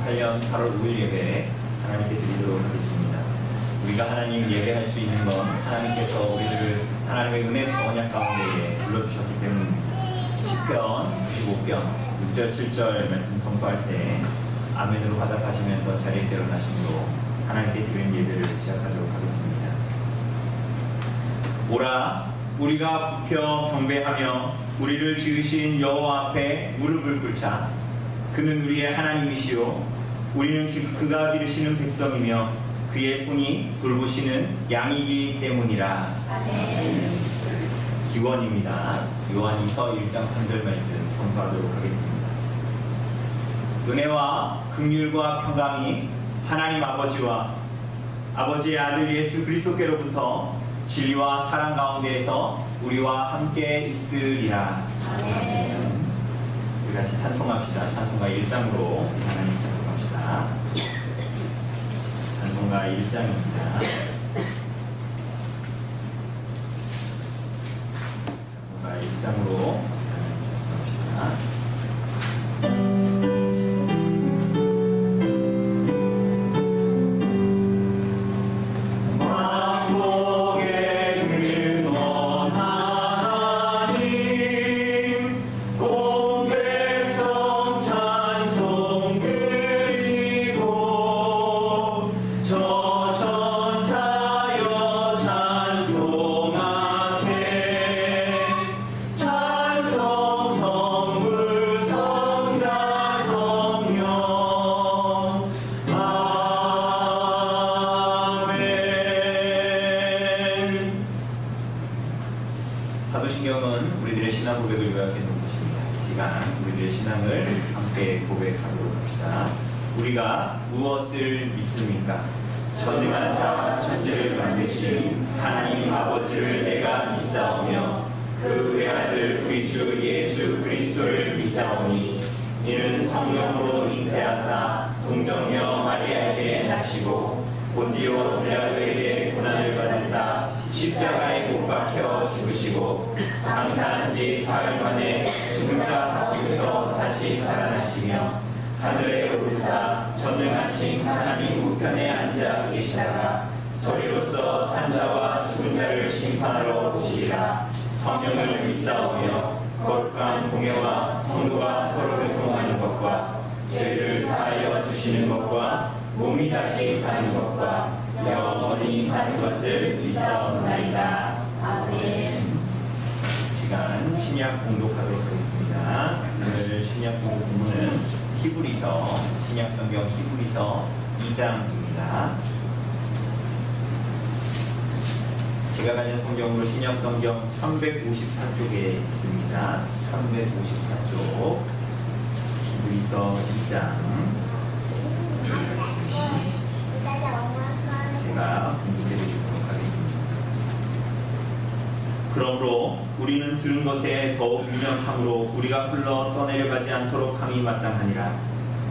2018년 8월 5일 예배 하나님께 드리도록 하겠습니다. 우리가 하나님 예배할 수 있는 건 하나님께서 우리들을 하나님의 은혜 언약 가운데에 불러주셨기 때문입니다. 시편 95편 6절 7절 말씀 선포할 때 아멘으로 화답하시면서 자리에서 일어나심으로 하나님께 드리는 예배를 시작하도록 하겠습니다. 오라 우리가 부펴 경배하며 우리를 지으신 여호와 앞에 무릎을 꿇자. 그는 우리의 하나님이시요 우리는 그가 기르시는 백성이며 그의 손이 돌보시는 양이기 때문이라. 아멘. 기원입니다. 요한이서 1장 3절 말씀 선포하도록 하겠습니다. 은혜와 긍휼과 평강이 하나님 아버지와 아버지의 아들 예수 그리스도께로부터 진리와 사랑 가운데에서 우리와 함께 있으리라. 아멘. 우리 같이 찬송합시다. 찬송가 1장으로 하나님 찬송합시다. 찬송가 1장입니다. 찬송가 1장으로 찬송합시다. 사도신경은 우리들의 신앙 고백을 요약해 놓은 것입니다. 이 시간 우리들의 신앙을 함께 고백하도록 합시다. 우리가 무엇을 믿습니까? 전능하사 천지를 만드신 하나님 아버지를 내가 믿사오며 그 외아들 우리 주 예수 그리스도를 믿사오니 이는 성령으로 잉태하사 동정녀 마리아에게 나시고 본디오 빌라도에게 고난을 받으사 십자가에 못 박혀 죽으시고 장사한 지 사흘 만에 죽은 자 가운데서 다시 살아나시며 하늘에 오르사 전능하신 하나님 우편에 앉아 계시다가 저리로서 산자와 죽은 자를 심판하러 오시리라. 성령을 믿사오며 거룩한 공예와 성도가 서로 교통하는 것과 죄를 사하여 주시는 것과 몸이 다시 사는 것과 영원히 사는 것을 믿사옵나이다. 아멘. 시간 신약 공독하도록 하겠습니다. 오늘 신약 공독 본문은 히브리서, 신약 성경 히브리서 2장입니다. 제가 가진 성경으로 신약 성경 354쪽에 있습니다. 354쪽 히브리서 2장 제가 공부해 드리도록 하겠습니다. 그러므로 우리는 들은 것에 더욱 유념함으로 우리가 흘러 떠내려가지 않도록 함이 마땅하니라.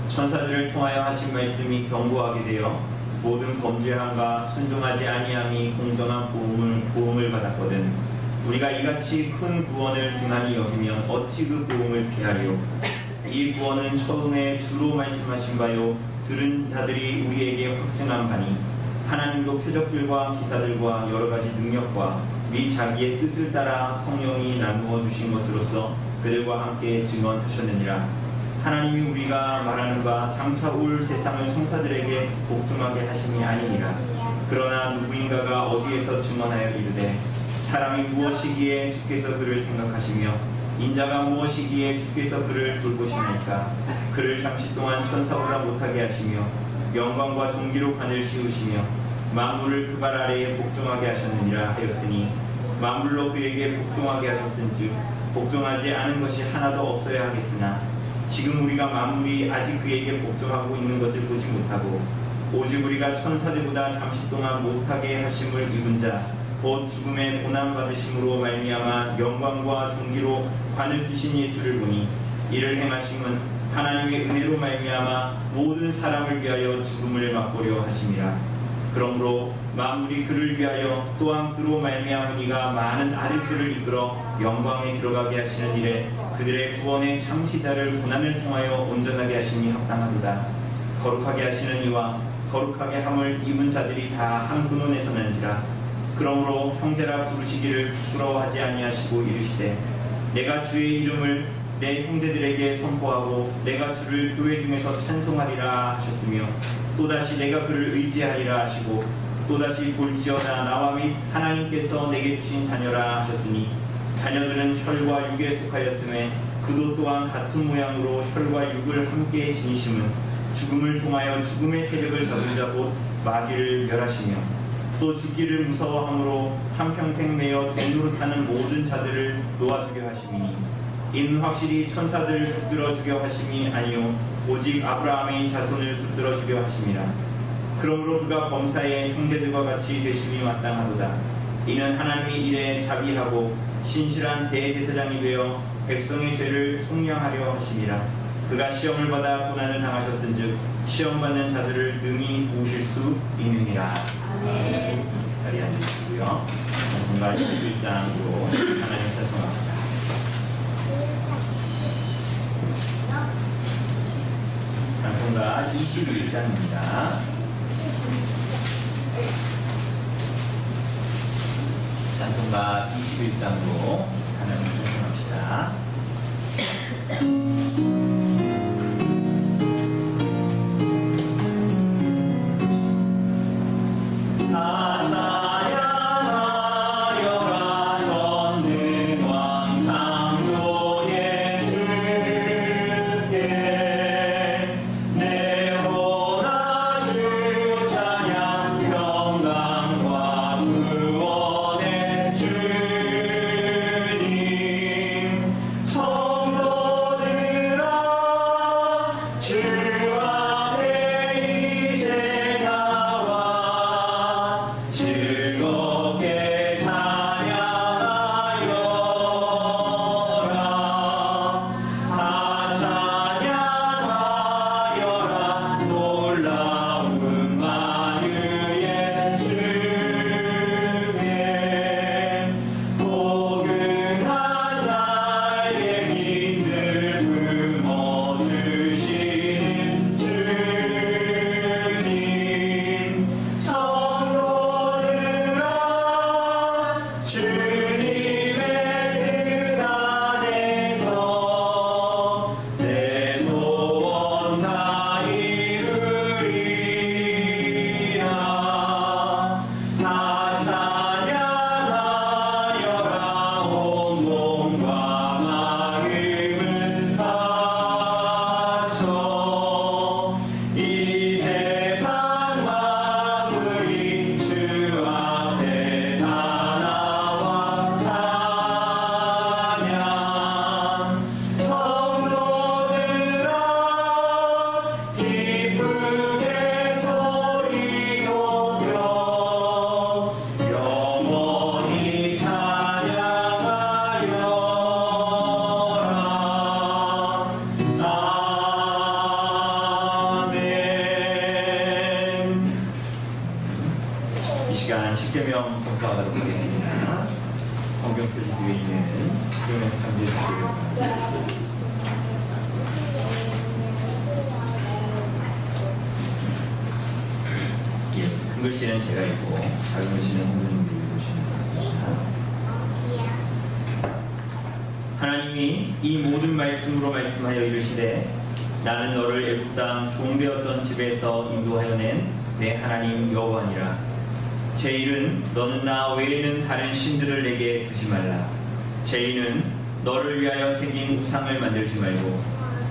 천사들을 통하여 하신 말씀이 경고하게 되어 모든 범죄함과 순종하지 아니함이 공정한 보응을 받았거든. 우리가 이같이 큰 구원을 등한히 여기면 어찌 그 보응을 피하리요. 이 구원은 처음에 주로 말씀하신 바요 들은 자들이 우리에게 확증한 바니 하나님도 표적들과 기사들과 여러가지 능력과 및 자기의 뜻을 따라 성령이 나누어 주신 것으로서 그들과 함께 증언하셨느니라. 하나님이 우리가 말하는 바 장차 올 세상을 천사들에게 복종하게 하심이 아니니라. 그러나 누구인가가 어디에서 증언하여 이르되 사람이 무엇이기에 주께서 그를 생각하시며 인자가 무엇이기에 주께서 그를 돌보시나이까. 그를 잠시 동안 천사보다 못하게 하시며 영광과 존귀로 관을 씌우시며 만물을 그 발 아래에 복종하게 하셨느니라 하였으니 만물로 그에게 복종하게 하셨은즉 복종하지 않은 것이 하나도 없어야 하겠으나 지금 우리가 만물이 아직 그에게 복종하고 있는 것을 보지 못하고 오직 우리가 천사들보다 잠시 동안 못하게 하심을 입은 자 곧 죽음의 고난 받으심으로 말미암아 영광과 존귀로 관을 쓰신 예수를 보니 이를 행하심은 하나님의 은혜로 말미암아 모든 사람을 위하여 죽음을 맛보려 하심이라. 그러므로 만물이 그를 위하여 또한 그로 말미암으니가 많은 아들들을 이끌어 영광에 들어가게 하시는 일에 그들의 구원의 창시자를 고난을 통하여 온전하게 하심이 합당하도다. 거룩하게 하시는 이와 거룩하게 함을 입은 자들이 다 한 근원에서 난지라. 그러므로 형제라 부르시기를 부끄러워하지 아니하시고 이르시되 내가 주의 이름을 내 형제들에게 선포하고 내가 주를 교회 중에서 찬송하리라 하셨으며 또다시 내가 그를 의지하리라 하시고 또다시 볼지어다 나와 및 하나님께서 내게 주신 자녀라 하셨으니 자녀들은 혈과 육에 속하였음에 그도 또한 같은 모양으로 혈과 육을 함께 지니심은 죽음을 통하여 죽음의 세력을 잡은 자 곧 마귀를 멸하시며 또 죽기를 무서워함으로 한평생 매여 종노릇하는 모든 자들을 놓아주게 하심이니 이는 확실히 천사들을 붙들어 주게 하심이 아니요 오직 아브라함의 자손을 붙들어 주게 하심이라. 그러므로 그가 범사에 형제들과 같이 되심이 마땅하도다. 이는 하나님이 이래 자비하고 신실한 대제사장이 되어 백성의 죄를 속량하려 하심이라. 그가 시험을 받아 고난을 당하셨은즉 시험받는 자들을 능히 도우실 수 있느니라. 아멘. 자리에 앉으시고요. 찬송가 21장으로 하나님 찬송합니다. 찬송가 21장입니다. 찬송가 21장으로 하나님 찬송합시다. 십계명 선포하도록 하겠습니다. 성경 표지 뒤에 있는 십계명 참조해 주시고요. 큰 글씨는 제가 읽고 작은 글씨는 선생님들이 읽으시면 되겠습니다. 하나님이 이 모든 말씀으로 말씀하여 이르시되 나는 너를 애굽 땅 종되었던 집에서 인도하여 낸 내 하나님 여호와니라. 제1은 너는 나 외에는 다른 신들을 내게 두지 말라. 제2는 너를 위하여 새긴 우상을 만들지 말고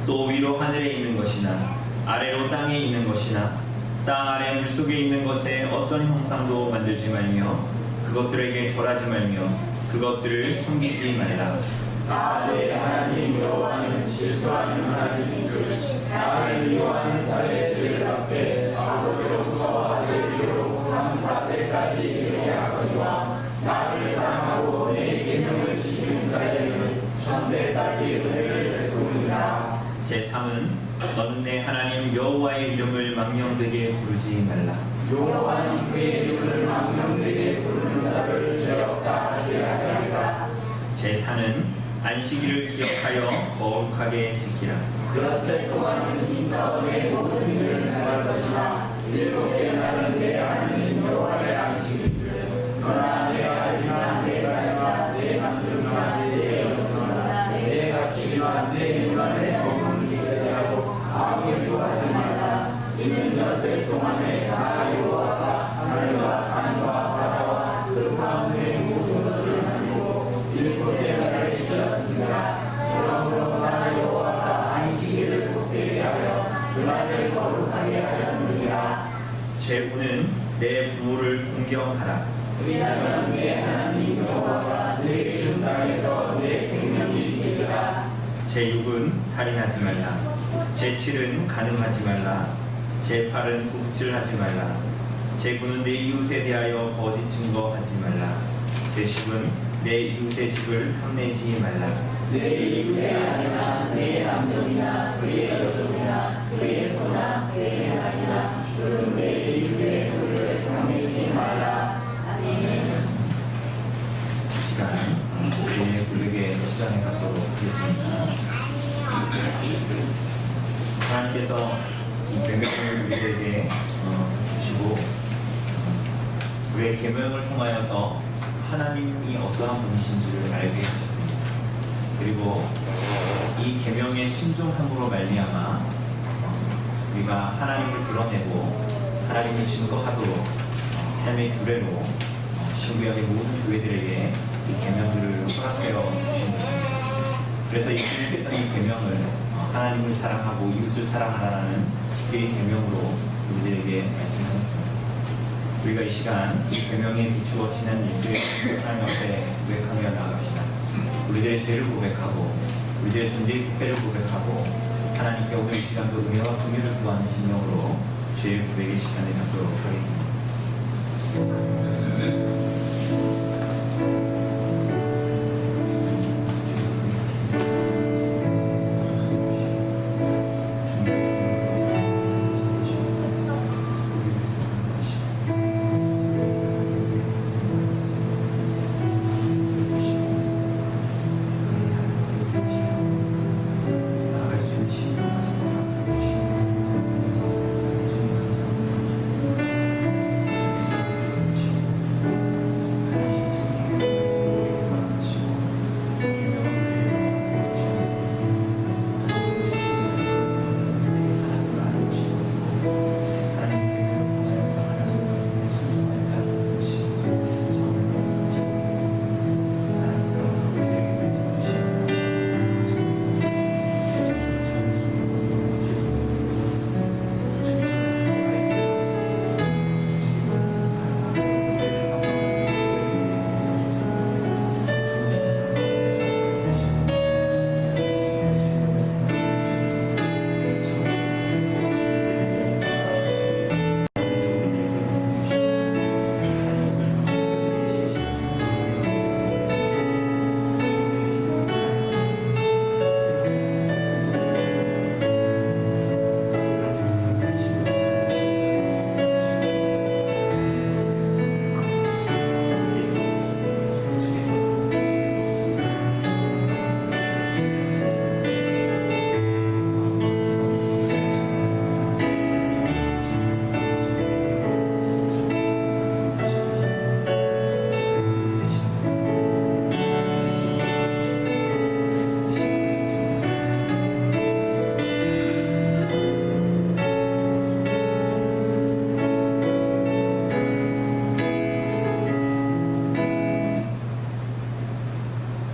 또 위로 하늘에 있는 것이나 아래로 땅에 있는 것이나 땅 아래 물속에 있는 것에 어떤 형상도 만들지 말며 그것들에게 절하지 말며 그것들을 섬기지 말라. 나의 하나님 여호와는 질투하는 하나님인 줄 나를 미워하는 자의 죄를 앞에 아버지로부터 아들이로 3, 4대까지 이르게 하거니와 나를 사랑하고 내 계명을 지키는 자에게는 천대까지 은혜를 베푸느니라. 제3은 너는 내 하나님 여호와의 이름을 망령되게 부르지 말라. 여호와는 그의 이름을 망령되게 부르는 자를 죄 없다 하지 아니하리라. 제4는 안식일을 기억하여 거룩하게 지키라. 엿새 동안은 힘써 내 모든 일을 행할 것이나 일곱째 날은 내 하나님 여호와의 안식일이거든. 그러나 내 아들이나 내 딸이나 내 남편이나 내 여종이나 내 가축이나 내 인간의 먹는 일에 대하고 아무 일도 하지 말라. 이는 엿새 동안에 나 여호와가 하늘과 땅과 바다와 그 가운데 모든 것을 만들고 일곱째 날을 쉬었습니다. 그러므로 나 여호와가 안식일을 복되게 하여 그날을 거룩하게 하였느니라. 제9는 내 부모를 공경하라. 왜냐하면 내 하나님 여호와가 내 준 땅에서 내 생명이 되리라. 제6은 살인하지 말라. 제7은 간음하지 말라. 제8은 도둑질하지 말라. 제9는 내 이웃에 대하여 거짓 증거하지 말라. 제10은 내 이웃의 집을 탐내지 말라. 내 이웃의 아내나 내 남편이나 그의 여종이나 그의 소나 그의 아이나 그는 내 이웃의 소유를 탐내지 말라. 아멘. 시간 우리의 부르게 시간에 갖도록 하겠습니다. 하나님께서 이 계명을 우리에게 주시고 우리의 계명을 통하여서 하나님이 어떠한 분이신지를 알게 하셨습니다. 그리고 이 계명의 순종함으로 말미암아 우리가 하나님을 드러내고 하나님을 증거하도록 삶의 규례로 신구약의 모든 교회들에게 이 계명들을 허락하여 주신 것입니다. 그래서 예수님께서 이 계명을 하나님을 사랑하고 이웃을 사랑하라는 주의 계명으로 우리들에게 말씀하셨습니다. 우리가 이 시간 이 계명에 비추어지는 일들의 하나님 앞에 고백하며 나아갑시다. 우리들의 죄를 고백하고 우리들의 존재의 부패를 고백하고 하나님께 오늘 이 시간도 은혜와 긍휼을 구하는 심령으로 죄의 고백의 시간을 갖도록 하겠습니다.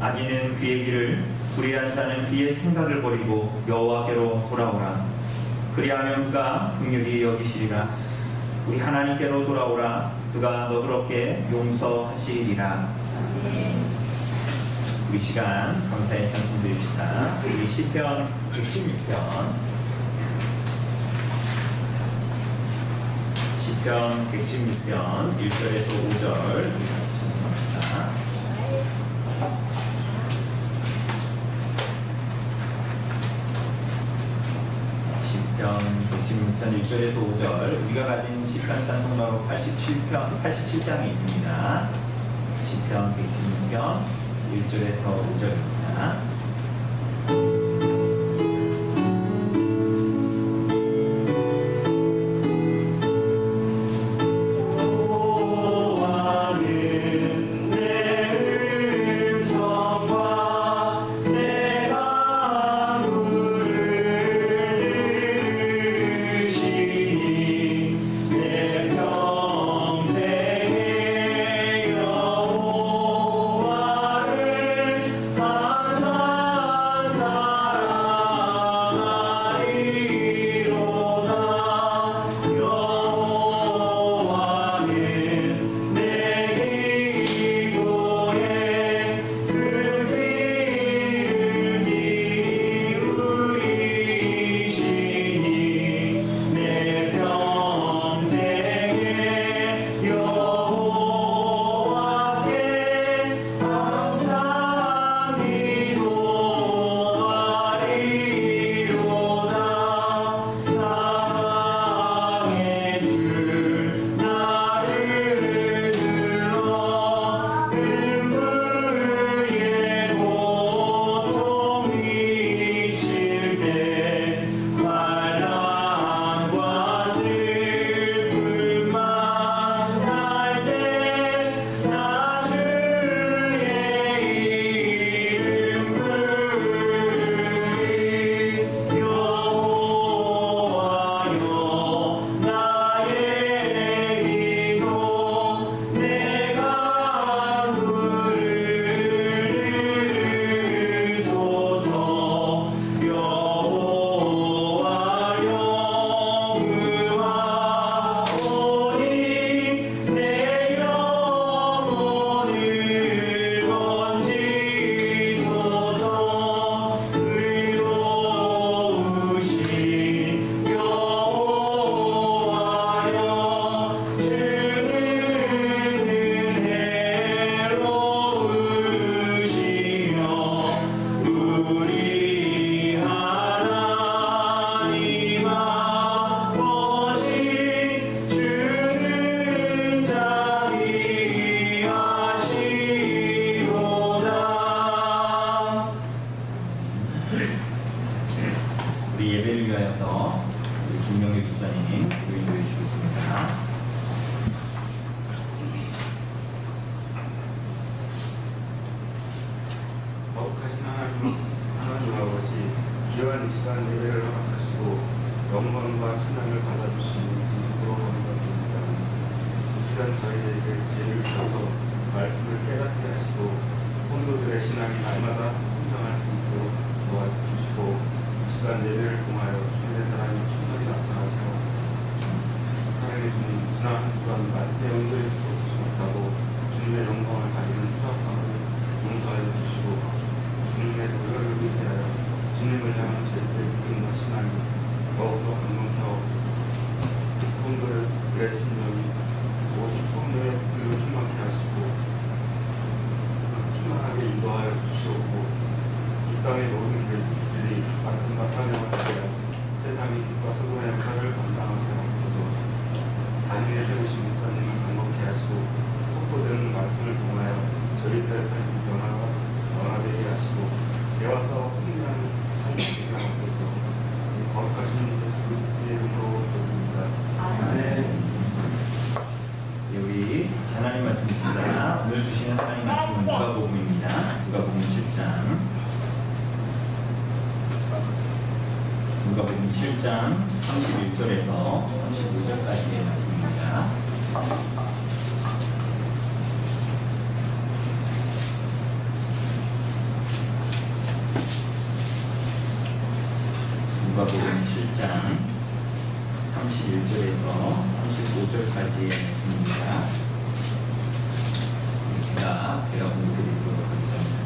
악인은 그의 길을 불의한 자는 그의 생각을 버리고 여호와께로 돌아오라. 그리하면 그가 긍휼히 여기시리라. 우리 하나님께로 돌아오라. 그가 너그럽게 용서하시리라. 우리 시간 감사의 찬송 드립시다. 우리 시편 116편 시편 116편 1절에서 5절 찬송합니다. 시편 116편 1절에서 5절 우리가 가진 시편 찬송가로 87장이 있습니다. 시편 116편 1절에서 5절입니다. 우리 예배를 위하여서 우리 김명희 목사님이 인도해 주셨습니다. 거룩하신 하나님 아버지, 귀한 이 시간 예배를 허락하시고 영광과 찬양을 받아주시니 진심으로 감사드립니다. 이 시간 저희에게 지혜를 주셔서 말씀을 깨닫게 하시고 성도들의 신앙이 날마다 성장할 수 있도록 도와주시고 이 시간 예배를 통하여 주님의 사랑이 충분히 나타나서 사랑의 주님, 지난 한 주간 말씀에 응도해 주지 못하고 주님의 영광을 가리는 추악함을 용서해 주시고 주님의 노력을 위하여 주님을 향한 저희들의 믿음과 신앙이 더욱더 강건케 하옵소서. 성도의 심령이 오직 성령의 불을 충만케 하시고 충만하게 인도하여 주시옵고 이 땅의 모든 길들이 말씀과 사명을 하여 세상의 빛과 소금의 역할을 감당하게 하옵소서. 단위에 세우신 목사님을 강건케 하시고 속도되는 말씀을 통하여 저희들의 삶이 변화되게 하시고 죄와 싸워 승리하는 삶이 되게 하옵소서. 거룩하신 예수 그리스도의 이름으로 기도드립니다. 아멘. 우리 하나님 말씀입니다. 오늘 주시는 하나님 말씀은 누가복음입니다. 누가복음 7장. 누가복음 7장 31절에서 35절까지의 말씀입니다. 누가복음 7장 31절에서 35절까지의 말씀입니다. 제가 공부드리도록 하겠습니다.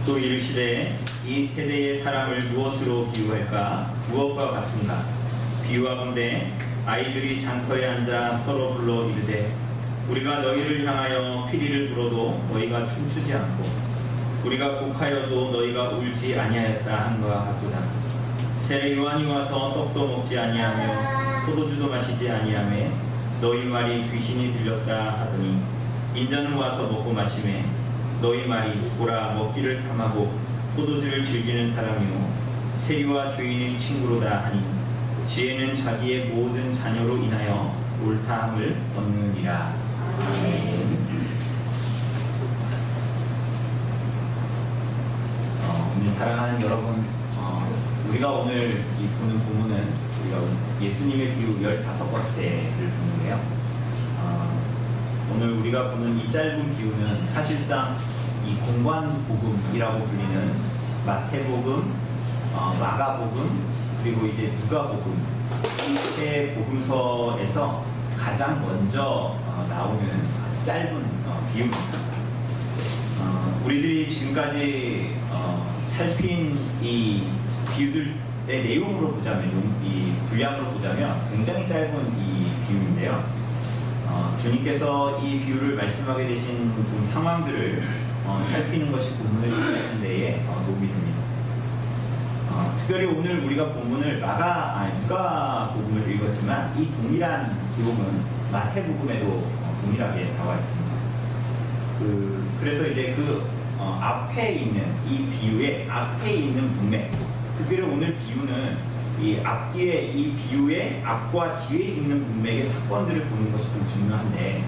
또 이르시되 이 세대의 사람을 무엇으로 비유할까? 무엇과 같은가? 비유하건대 아이들이 장터에 앉아 서로 불러 이르되 우리가 너희를 향하여 피리를 불어도 너희가 춤추지 않고 우리가 곡하여도 너희가 울지 아니하였다 한 것과 같도다. 세례 요한이 와서 떡도 먹지 아니하며 포도주도 마시지 아니하며 너희 말이 귀신이 들렸다 하더니 인자는 와서 먹고 마시매 너희 말이 보라 먹기를 탐하고 포도주를 즐기는 사람이요 세리와 주인의 친구로다 하니 지혜는 자기의 모든 자녀로 인하여 옳다함을 얻느니라. 오늘 사랑하는 여러분, 우리가 오늘 이 보는 본문은 우리가 예수님의 비유 15번째를 보는데요. 오늘 우리가 보는 이 짧은 비유는 사실상 이 공관복음이라고 불리는 마태복음, 마가복음, 그리고 이제 누가복음 이세 복음서에서 가장 먼저 나오는 짧은 비유입니다. 우리들이 지금까지 살핀 이 비유들의 내용으로 보자면, 이 분량으로 보자면 굉장히 짧은 이 비유인데요. 주님께서 이 비유를 말씀하게 되신 좀 상황들을 살피는 것이 본문을 읽는 데에 도움이 됩니다. 특별히 오늘 우리가 본문을 누가복음을 읽었지만 이 동일한 기록은 마태복음에도 동일하게 나와 있습니다. 그래서 이제 앞에 있는 이 비유의 앞에 있는 문맥, 특별히 오늘 비유는 이 앞뒤에 이 비유의 앞과 뒤에 있는 문맥의 사건들을 보는 것이 좀 중요한데,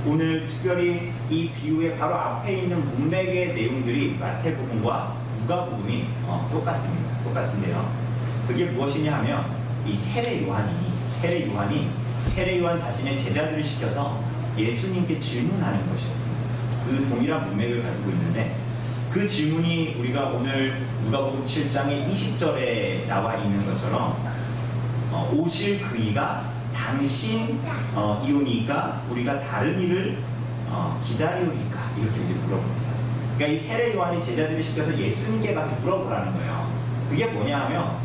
오늘 특별히 이 비유의 바로 앞에 있는 문맥의 내용들이 마태복음과 누가복음이 똑같은데요. 그게 무엇이냐 하면 이 세례 요한이 자신의 제자들을 시켜서 예수님께 질문하는 것이었습니다. 그 동일한 문맥을 가지고 있는데, 그 질문이 우리가 오늘 누가복음 7장의 20절에 나와 있는 것처럼 오실 그이가 당신이오니까 우리가 다른 이를 기다리오니까 이렇게 이제 물어봅니다. 그러니까 이 세례 요한이 제자들을 시켜서 예수님께 가서 물어보라는 거예요. 그게 뭐냐 하면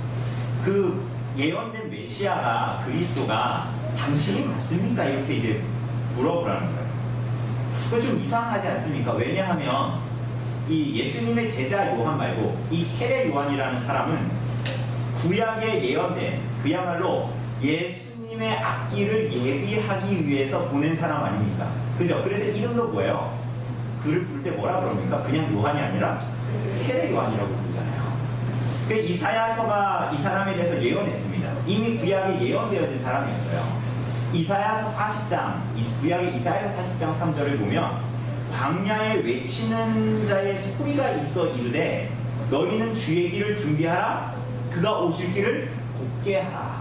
그 예언된 메시아가, 그리스도가 당신이 맞습니까? 이렇게 이제 물어보라는 거예요. 그거 좀 이상하지 않습니까? 왜냐하면 이 예수님의 제자 요한 말고 이 세례 요한이라는 사람은 구약에 예언된 그야말로 예수님의 앞길을 예비하기 위해서 보낸 사람 아닙니까? 그죠? 그래서 이름도 뭐예요? 그를 부를 때 뭐라 그럽니까? 그냥 요한이 아니라 세례 요한이라고 부르잖아요. 그 이사야서가 이 사람에 대해서 예언했습니다. 이미 구약에 예언되어진 사람이었어요. 이사야서 40장, 구약의 이사야서 40장 3절을 보면 광야에 외치는 자의 소리가 있어 이르되 너희는 주의 길을 준비하라. 그가 오실 길을 곱게 하라.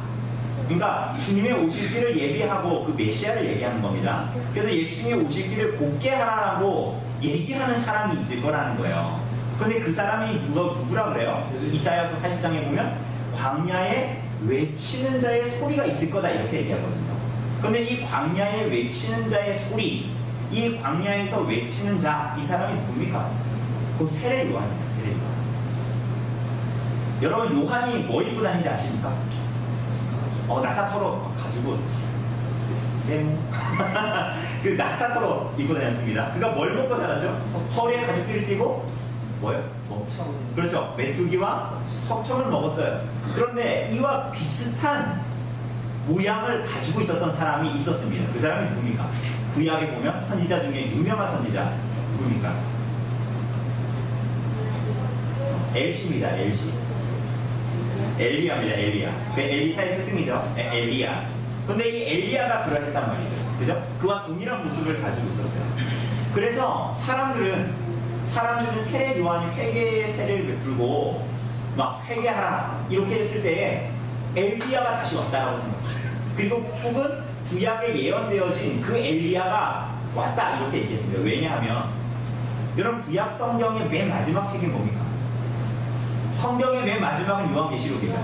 그러니까 주님의 오실 길을 예비하고 그 메시아를 얘기하는 겁니다. 그래서 예수님이 오실 길을 곱게 하라고 얘기하는 사람이 있을 거라는 거예요. 그런데 그 사람이 누구라 그래요? 이사야서 40장에 보면 광야에 외치는 자의 소리가 있을 거다 이렇게 얘기하거든요. 그런데 이 광야에 외치는 자의 소리, 이 광야에서 외치는 자, 이 사람이 누굽니까? 그 세례 요한이에요. 세례 요한. 여러분 요한이 뭐 입고 다니는지 아십니까? 낙타털옷 가지고 세모 그 낙타털옷 입고 다녔습니다. 그가 뭘 먹고 살았죠? 허리에 가죽띠를 띠고 뭐요? 그렇죠. 메뚜기와 석청을 먹었어요. 그런데 이와 비슷한 모양을 가지고 있었던 사람이 있었습니다. 그 사람이 누굽니까? 구약에 보면 선지자 중에 유명한 선지자 누굽니까? 엘시입니다. 엘시. 엘리야입니다. 엘리야. 그 엘리사의 스승이죠. 엘리야. 근데 이 엘리야가 그러했단 말이죠. 그죠? 그와 동일한 모습을 가지고 있었어요. 그래서 사람들은 세례 요한이 회개의 세례를 베풀고 막 회개하라 이렇게 했을 때에 엘리야가 다시 왔다라고 생각했어요. 그리고 혹은 구약에 예언되어진 그 엘리야가 왔다 이렇게 얘기했습니다. 왜냐하면 여러분 구약 성경의 맨 마지막 책이 뭡니까? 성경의 맨 마지막은 요한계시록이죠.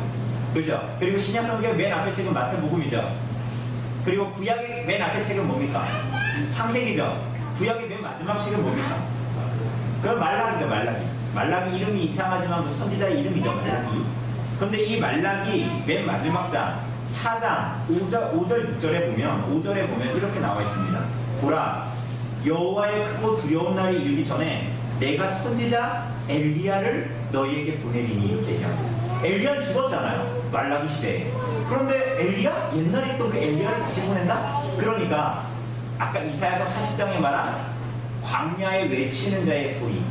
그죠? 그리고 신약 성경의 맨 앞에 책은 마태복음이죠. 그리고 구약의 맨 앞에 책은 뭡니까? 창세기죠. 구약의 맨 마지막 책은 뭡니까? 그건 말라기죠. 말라기 이름이 이상하지만 그 선지자의 이름이죠. 말라기. 그런데 이 말라기 맨 마지막 장 4장 5절 6절에 보면 5절에 보면 이렇게 나와 있습니다. 보라 여호와의 크고 두려운 날이 이르기 전에 내가 선지자 엘리야를 너희에게 보내리니 이렇게 얘기합니다. 엘리야는 죽었잖아요. 말라기 시대에. 그런데 엘리야? 옛날에 있던 그 엘리야를 다시 보낸다? 그러니까 아까 이사야서 40장에 말한 광야에 외치는 자의 소리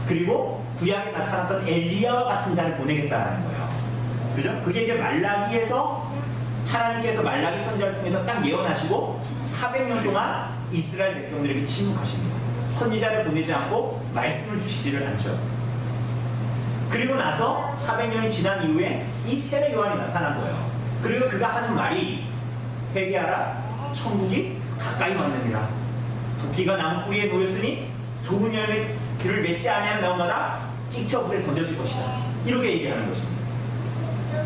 그리고 구약에 나타났던 엘리야와 같은 자를 보내겠다라는 거예요. 그죠? 그게 이제 말라기에서 하나님께서 말라기 선지자를 통해서 딱 예언하시고 400년 동안 이스라엘 백성들에게 침묵하십니다. 선지자를 보내지 않고 말씀을 주시지를 않죠. 그리고 나서 400년이 지난 이후에 이 세례 요한이 나타난 거예요. 그리고 그가 하는 말이 회개하라 천국이 가까이 왔느니라. 도끼가 나무 뿌리에 놓였으니 좋은 열매를 맺지 아니하는 나무마다 찍혀 불에 던져질 것이다. 이렇게 얘기하는 것입니다.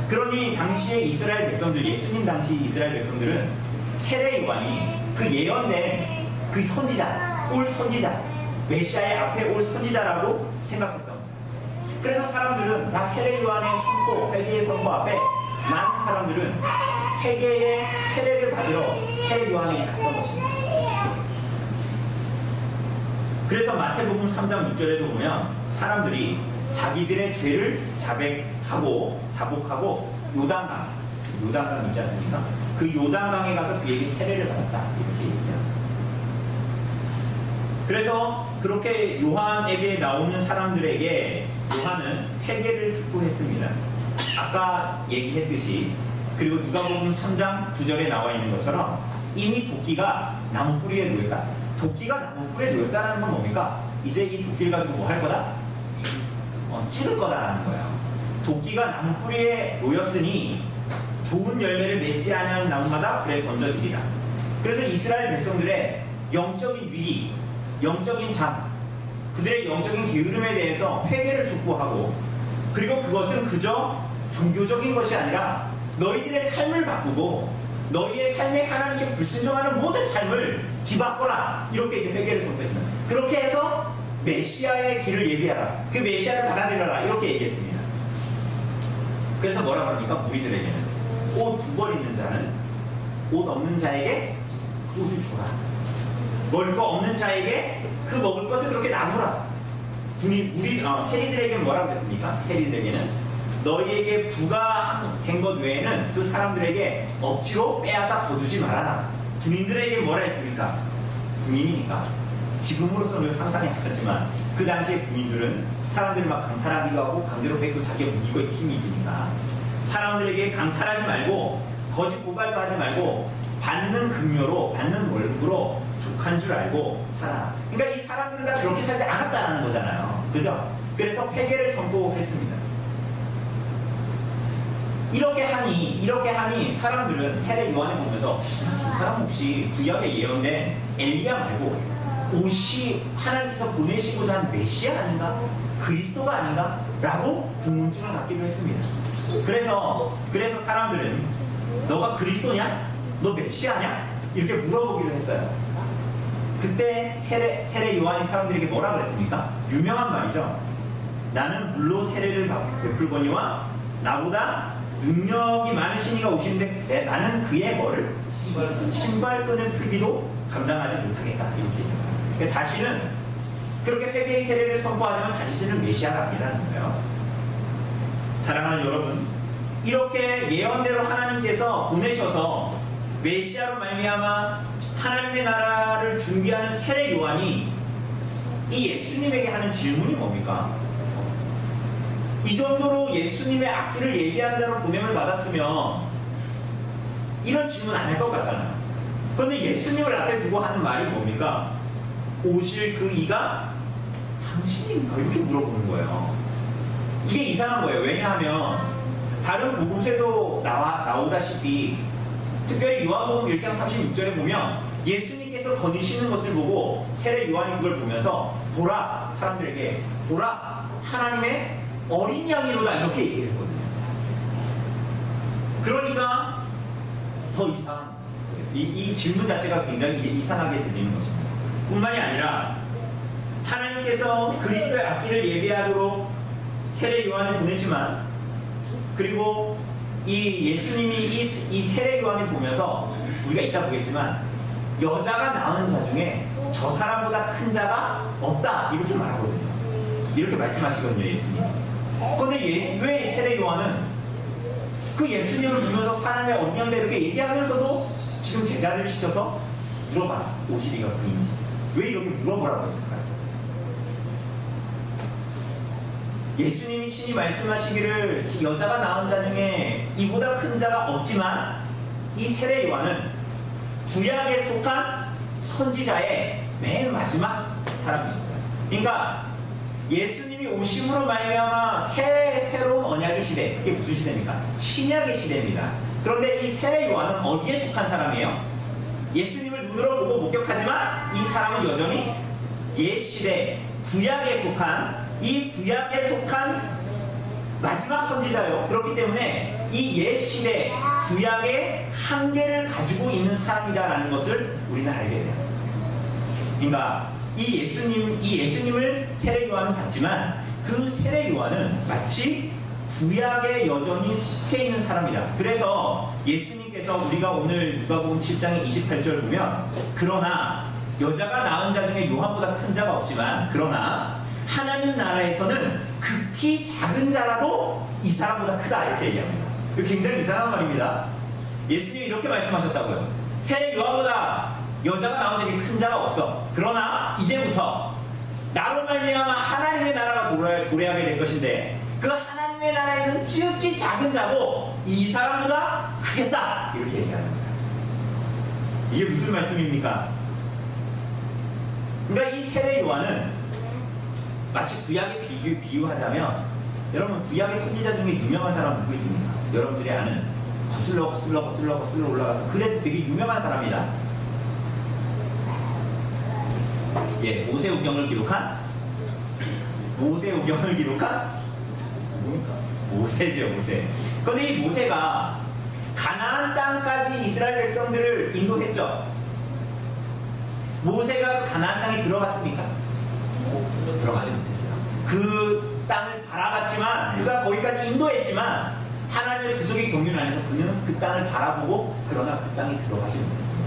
그러니 당시의 이스라엘 백성들, 예수님 당시 이스라엘 백성들은 세례 요한이 그 예언된 그 선지자, 올 선지자, 메시아의 앞에 올 선지자라고 생각했던 거예요. 그래서 사람들은 다 세례 요한의 선포, 회개의 선포 앞에 많은 사람들은 회개의 세례를 받으러 세례 요한에게 갔던 것입니다. 그래서 마태복음 3장 6절에도 보면 사람들이 자기들의 죄를 자복하고 요단강 있지 않습니까? 그 요단강에 가서 그에게 세례를 받았다 이렇게 얘기합니다. 그래서 그렇게 요한에게 나오는 사람들에게 요한은 회개를 축복했습니다. 아까 얘기했듯이 그리고 누가복음 3장 9절에 나와 있는 것처럼 이미 도끼가 나무 뿌리에 놓였다. 도끼가 나무 뿌리에 놓였다는 건 뭡니까? 이제 이 도끼를 가지고 뭐 할 거다? 찌를 거다라는 거예요. 도끼가 나무 뿌리에 놓였으니 좋은 열매를 맺지 않는 나무마다 불에 던져지리라. 그래서 이스라엘 백성들의 영적인 위기, 영적인 잠, 그들의 영적인 게으름에 대해서 회개를 촉구하고 그리고 그것은 그저 종교적인 것이 아니라 너희들의 삶을 바꾸고 너희의 삶에 하나님께 불순종하는 모든 삶을 뒤바꿔라. 이렇게 이제 회개를 촉구했습니다. 그렇게 해서 메시아의 길을 예비하라. 그 메시아를 받아들여라. 이렇게 얘기했습니다. 그래서 뭐라 그럽니까? 무리들에게는 옷 2벌 있는 자는 옷 없는 자에게 옷을 줘라. 먹을 거 없는 자에게 그 먹을 것을 그렇게 나누라. 세리들에게는 뭐라고 그랬습니까? 세리들에게는 너희에게 부과된 것 외에는 그 사람들에게 억지로 빼앗아 거두지 말아라. 군인들에게 뭐라 했습니까? 군인이니까 지금으로서는 우리가 상상이 안 하지만 그 당시에 군인들은 사람들을 막 강탈하기도 하고 강제로 뺏고 자기가 무기고 힘이 있으니까 사람들에게 강탈하지 말고 거짓 고발도 하지 말고 받는 급료로 받는 월급으로 족한 줄 알고 살아. 그러니까 이 사람들은 다 그렇게 살지 않았다라는 거잖아요. 그죠? 그래서 회개를 선포했습니다. 이렇게 하니 사람들은 세례 요한을 보면서 저 사람 혹시 구약에 예언된 엘리야 말고 옷이 하나님께서 보내시고자 한 메시아 아닌가? 그리스도가 아닌가? 라고 궁금증을 갖기도 했습니다. 그래서 사람들은 너가 그리스도냐? 너 메시아냐? 이렇게 물어보기로 했어요. 그때 세례 요한이 사람들에게 뭐라 그랬습니까? 유명한 말이죠. 나는 물로 세례를 베풀거니와 나보다 능력이 많으신 이가 오시는데 나는 그의 뭐를? 신발끈을 풀기도 감당하지 못하겠다. 이렇게 했어요. 그러니까 자신은 그렇게 회개의 세례를 선포하지만 자신은 메시아가 아니라는 거예요. 사랑하는 여러분, 이렇게 예언대로 하나님께서 보내셔서 메시아로 말미암아 하나님의 나라를 준비하는 세례 요한이 이 예수님에게 하는 질문이 뭡니까? 이 정도로 예수님의 앞길을 예비한 자로 보냄을 받았으면 이런 질문 안 할 것 같잖아요. 그런데 예수님을 앞에 두고 하는 말이 뭡니까? 오실 그 이가 당신인가? 이렇게 물어보는 거예요. 이게 이상한 거예요. 왜냐하면 다른 복음서에도 나오다시피 특별히 요한복음 1장 36절에 보면 예수님께서 거니시는 것을 보고 세례 요한이 그걸 보면서 보라, 사람들에게 보라, 하나님의 어린 양이로다 이렇게 얘기했거든요. 그러니까 더 이상 이 질문 자체가 굉장히 이상하게 들리는 것입니다. 뿐만이 아니라 하나님께서 그리스도의 앞길을 예배하도록 세례 요한을 보내지만 그리고 이 예수님이 이 세례 요한을 보면서 우리가 이따 보겠지만 여자가 낳은 자 중에 저 사람보다 큰 자가 없다 이렇게 말하거든요. 이렇게 말씀하시거든요, 예수님. 그런데 왜 세례 요한은 그 예수님을 보면서 사람의 어린 양이다 이렇게 얘기하면서도 지금 제자들을 시켜서 물어봐, 오시리가 그인지 왜 이렇게 물어보라고 했을까요? 예수님이 친히 말씀하시기를 여자가 낳은 자 중에 이보다 큰 자가 없지만 이 세례 요한은 구약에 속한 선지자의 맨 마지막 사람이었어요. 그러니까 예수님이 오심으로 말미암아 새로운 언약의 시대, 그게 무슨 시대입니까? 신약의 시대입니다. 그런데 이 세례 요한은 어디에 속한 사람이에요? 예수님을 눈으로 보고 목격하지만 이 사람은 여전히 옛 시대, 구약에 속한 이 구약에 속한 마지막 선지자예요. 그렇기 때문에 이 옛 시대, 구약의 한계를 가지고 있는 사람이다라는 것을 우리는 알게 돼요. 그러니까 이 예수님을 세례 요한은 봤지만 그 세례 요한은 마치 구약에 여전히 속해 있는 사람이다. 그래서 예수님께서 우리가 오늘 누가복음 7장의 28절 보면 그러나 여자가 낳은 자 중에 요한보다 큰 자가 없지만 그러나 하나님 나라에서는 극히 작은 자라도 이 사람보다 크다 이렇게 얘기합니다. 굉장히 이상한 말입니다. 예수님이 이렇게 말씀하셨다고요. 세례 요한보다 여자가 나온 적이 큰 자가 없어. 그러나 이제부터 나로 말미암아 하나님의 나라가 도래하게 될 것인데 그 하나님의 나라에서는 지극히 작은 자도 이 사람보다 크겠다 이렇게 얘기합니다. 이게 무슨 말씀입니까? 그러니까 이 세례 요한은 마치 구약에 비유하자면 여러분 구약의 선지자 중에 유명한 사람 누구 있습니까? 여러분들이 아는 거슬러 올라가서 그래도 되게 유명한 사람이다. 예, 모세오경을 기록한 뭡니까? 모세죠, 모세. 그런데 이 모세가 가나안 땅까지 이스라엘 백성들을 인도했죠. 모세가 가나안 땅에 들어갔습니까? 들어가지 못했어요. 그 땅을 바라봤지만 그가 거기까지 인도했지만 하나님의 구속의 경륜 안에서 그는 그 땅을 바라보고 그러나 그 땅에 들어가지 못했습니다.